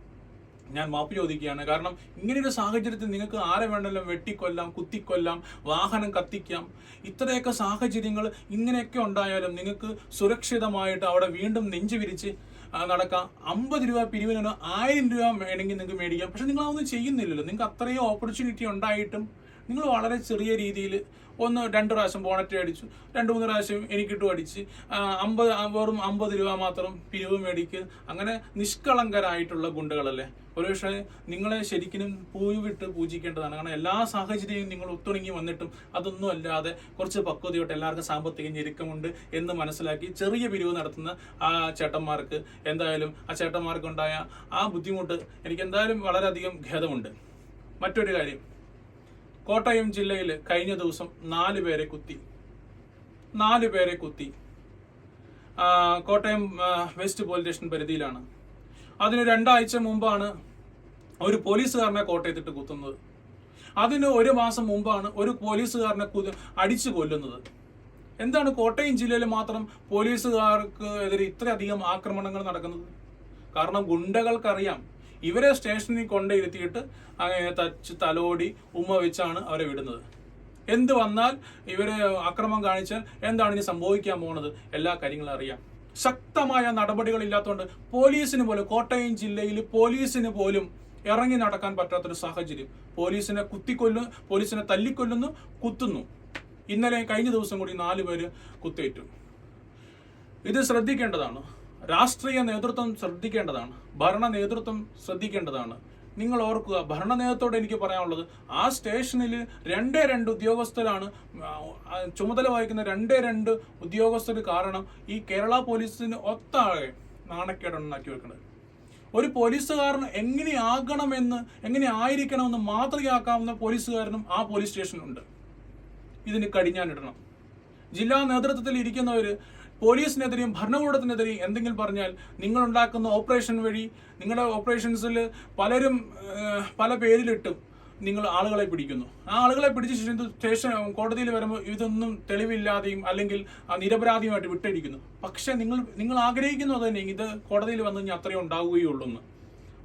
ഞാൻ മാപ്പ് ചോദിക്കുകയാണ്. കാരണം ഇങ്ങനെയൊരു സാഹചര്യത്തിൽ നിങ്ങൾക്ക് ആരെ വേണമെങ്കിലും വെട്ടിക്കൊല്ലാം, കുത്തിക്കൊല്ലാം, വാഹനം കത്തിക്കാം. ഇത്രയൊക്കെ സാഹചര്യങ്ങൾ ഇങ്ങനെയൊക്കെ ഉണ്ടായാലും നിങ്ങൾക്ക് സുരക്ഷിതമായിട്ട് അവിടെ വീണ്ടും നെഞ്ചു വിരിച്ച് നടക്കാം. 50 രൂപ പിരിവിന് 1000 രൂപ വേണമെങ്കിൽ നിങ്ങൾക്ക് മേടിക്കാം. പക്ഷെ നിങ്ങൾ അതൊന്നും ചെയ്യുന്നില്ലല്ലോ. നിങ്ങൾക്ക് അത്രയും ഓപ്പർച്യൂണിറ്റി ഉണ്ടായിട്ടും നിങ്ങൾ വളരെ ചെറിയ രീതിയിൽ 1-2 പ്രാവശ്യം ബോണറ്റ് അടിച്ചു, 2-3 പ്രാവശ്യം എനിക്കിട്ടു അടിച്ച് വെറും 50 രൂപ മാത്രം പിരിവ് മേടിക്കുക. അങ്ങനെ നിഷ്കളങ്കരായിട്ടുള്ള ഗുണ്ടകളല്ലേ. ഒരുപക്ഷെ നിങ്ങളെ ശരിക്കും പൂവിട്ട് പൂജിക്കേണ്ടതാണ്. കാരണം എല്ലാ സാഹചര്യവും നിങ്ങൾ ഒത്തുണങ്ങി വന്നിട്ടും അതൊന്നും അല്ലാതെ കുറച്ച് പക്വതയോട്ട് എല്ലാവർക്കും സാമ്പത്തിക ഞെരുക്കമുണ്ട് എന്ന് മനസ്സിലാക്കി ചെറിയ പിരിവ് നടത്തുന്ന ആ ചേട്ടന്മാർക്ക് എന്തായാലും ആ ചേട്ടന്മാർക്കുണ്ടായ ആ ബുദ്ധിമുട്ട് എനിക്ക് എന്തായാലും വളരെയധികം ഖേദമുണ്ട്. മറ്റൊരു കാര്യം, കോട്ടയം ജില്ലയിൽ കഴിഞ്ഞ ദിവസം 4 പേരെ കുത്തി. കോട്ടയം വെസ്റ്റ് പോലീസ് സ്റ്റേഷൻ പരിധിയിലാണ്. അതിന് 2 ആഴ്ച മുമ്പാണ് ഒരു പോലീസുകാരനെ കോട്ടയത്തിട്ട് കുത്തുന്നത്. അതിന് 1 മാസം മുമ്പാണ് ഒരു പോലീസുകാരനെ അടിച്ചു കൊല്ലുന്നത്. എന്താണ് കോട്ടയം ജില്ലയിൽ മാത്രം പോലീസുകാർക്ക് എതിരെ ഇത്രയധികം ആക്രമണങ്ങൾ നടക്കുന്നത്? കാരണം ഗുണ്ടകൾക്കറിയാം ഇവരെ സ്റ്റേഷനിൽ കൊണ്ടിരുത്തിയിട്ട് അങ്ങനെ തലോടി ഉമ്മ വെച്ചാണ് അവരെ വിടുന്നത്. എന്ത് വന്നാൽ ഇവരെ അക്രമം കാണിച്ചാൽ എന്താണ് ഇനി സംഭവിക്കാൻ പോകുന്നത് എല്ലാ കാര്യങ്ങളും അറിയാം. ശക്തമായ നടപടികളില്ലാത്തതുകൊണ്ട് കോട്ടയം ജില്ലയിൽ പോലീസിന് പോലും ഇറങ്ങി നടക്കാൻ പറ്റാത്തൊരു സാഹചര്യം. പോലീസിനെ പോലീസിനെ തല്ലിക്കൊല്ലുന്നു, കുത്തുന്നു. കഴിഞ്ഞ ദിവസം കൂടി 4 പേര് കുത്തേറ്റു. ഇത് ശ്രദ്ധിക്കേണ്ടതാണ്. രാഷ്ട്രീയ നേതൃത്വം ശ്രദ്ധിക്കേണ്ടതാണ്. ഭരണ നേതൃത്വം ശ്രദ്ധിക്കേണ്ടതാണ്. നിങ്ങൾ ഓർക്കുക, ഭരണ നേതൃത്വത്തോട് എനിക്ക് പറയാനുള്ളത്, ആ സ്റ്റേഷനിൽ 2 ഉദ്യോഗസ്ഥരാണ് ചുമതല വഹിക്കുന്ന 2 ഉദ്യോഗസ്ഥർ കാരണം ഈ കേരള പോലീസിന് ഒത്താകെ നാണക്കേടുണ്ടാക്കി വെക്കുന്നത്. ഒരു പോലീസുകാരൻ എങ്ങനെ ആയിരിക്കണമെന്ന് മാതൃകയാക്കാവുന്ന പോലീസുകാരനും ആ പോലീസ് സ്റ്റേഷനുണ്ട്. ഇതിന് കടിഞ്ഞാനിടണം. ജില്ലാ നേതൃത്വത്തിൽ ഇരിക്കുന്നവർ പോലീസിനെതിരെയും ഭരണകൂടത്തിനെതിരെയും എന്തെങ്കിലും പറഞ്ഞാൽ നിങ്ങൾ ഉണ്ടാക്കുന്ന ഓപ്പറേഷൻ വഴി നിങ്ങളുടെ ഓപ്പറേഷൻസിൽ പലരും പല പേരിലിട്ടും നിങ്ങൾ ആളുകളെ പിടിക്കുന്നു. ആ ആളുകളെ പിടിച്ച് കോടതിയിൽ വരുമ്പോൾ ഇതൊന്നും തെളിവില്ലാതെയും അല്ലെങ്കിൽ നിരപരാധിയുമായിട്ട് വിട്ടടിക്കുന്നു. പക്ഷെ നിങ്ങൾ ആഗ്രഹിക്കുന്നത് തന്നെ ഇത് കോടതിയിൽ വന്നു കഴിഞ്ഞാൽ അത്രയും ഉണ്ടാവുകയുള്ളൂ എന്ന്.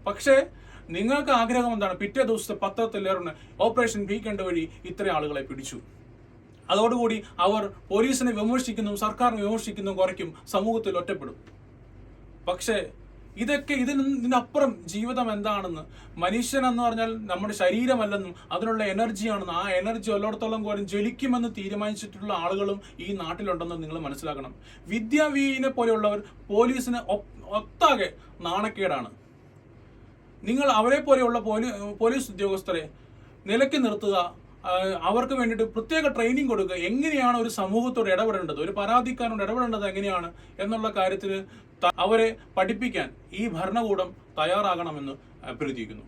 പക്ഷേ നിങ്ങൾക്ക് ആഗ്രഹം എന്താണ്? പിറ്റേ ദിവസത്തെ പത്രത്തിൽ ഓപ്പറേഷൻ വീക്കെൻഡ് വഴി ഇത്ര ആളുകളെ പിടിച്ചു. അതോടുകൂടി അവർ പോലീസിനെ വിമർശിക്കുന്നതും സർക്കാരിനെ വിമർശിക്കുന്നതും കുറയ്ക്കും, സമൂഹത്തിൽ ഒറ്റപ്പെടും. പക്ഷേ ഇതിനപ്പുറം ജീവിതം എന്താണെന്ന്, മനുഷ്യൻ എന്ന് പറഞ്ഞാൽ നമ്മുടെ ശരീരമല്ലെന്നും അതിനുള്ള എനർജിയാണെന്നും ആ എനർജി എല്ലായിടത്തോളം പോലും ജ്വലിക്കുമെന്ന് തീരുമാനിച്ചിട്ടുള്ള ആളുകളും ഈ നാട്ടിലുണ്ടെന്ന് നിങ്ങൾ മനസ്സിലാക്കണം. വിദ്യാ വിനെ പോലെയുള്ളവർ പോലീസിന് ഒത്താകെ നാണക്കേടാണ്. നിങ്ങൾ അവരെ പോലെയുള്ള പോലീസ് ഉദ്യോഗസ്ഥരെ നിലയ്ക്ക് നിർത്തുക, അവർക്ക് വേണ്ടിയിട്ട് പ്രത്യേക ട്രെയിനിങ് കൊടുക്കുക. എങ്ങനെയാണ് ഒരു സമൂഹത്തോട് ഇടപെടേണ്ടത്, ഒരു പരാതിക്കാരോട് ഇടപെടേണ്ടത് എങ്ങനെയാണ് എന്നുള്ള കാര്യത്തിൽ അവരെ പഠിപ്പിക്കാൻ ഈ ഭരണകൂടം തയ്യാറാകണമെന്ന് അഭ്യർത്ഥിക്കുന്നു.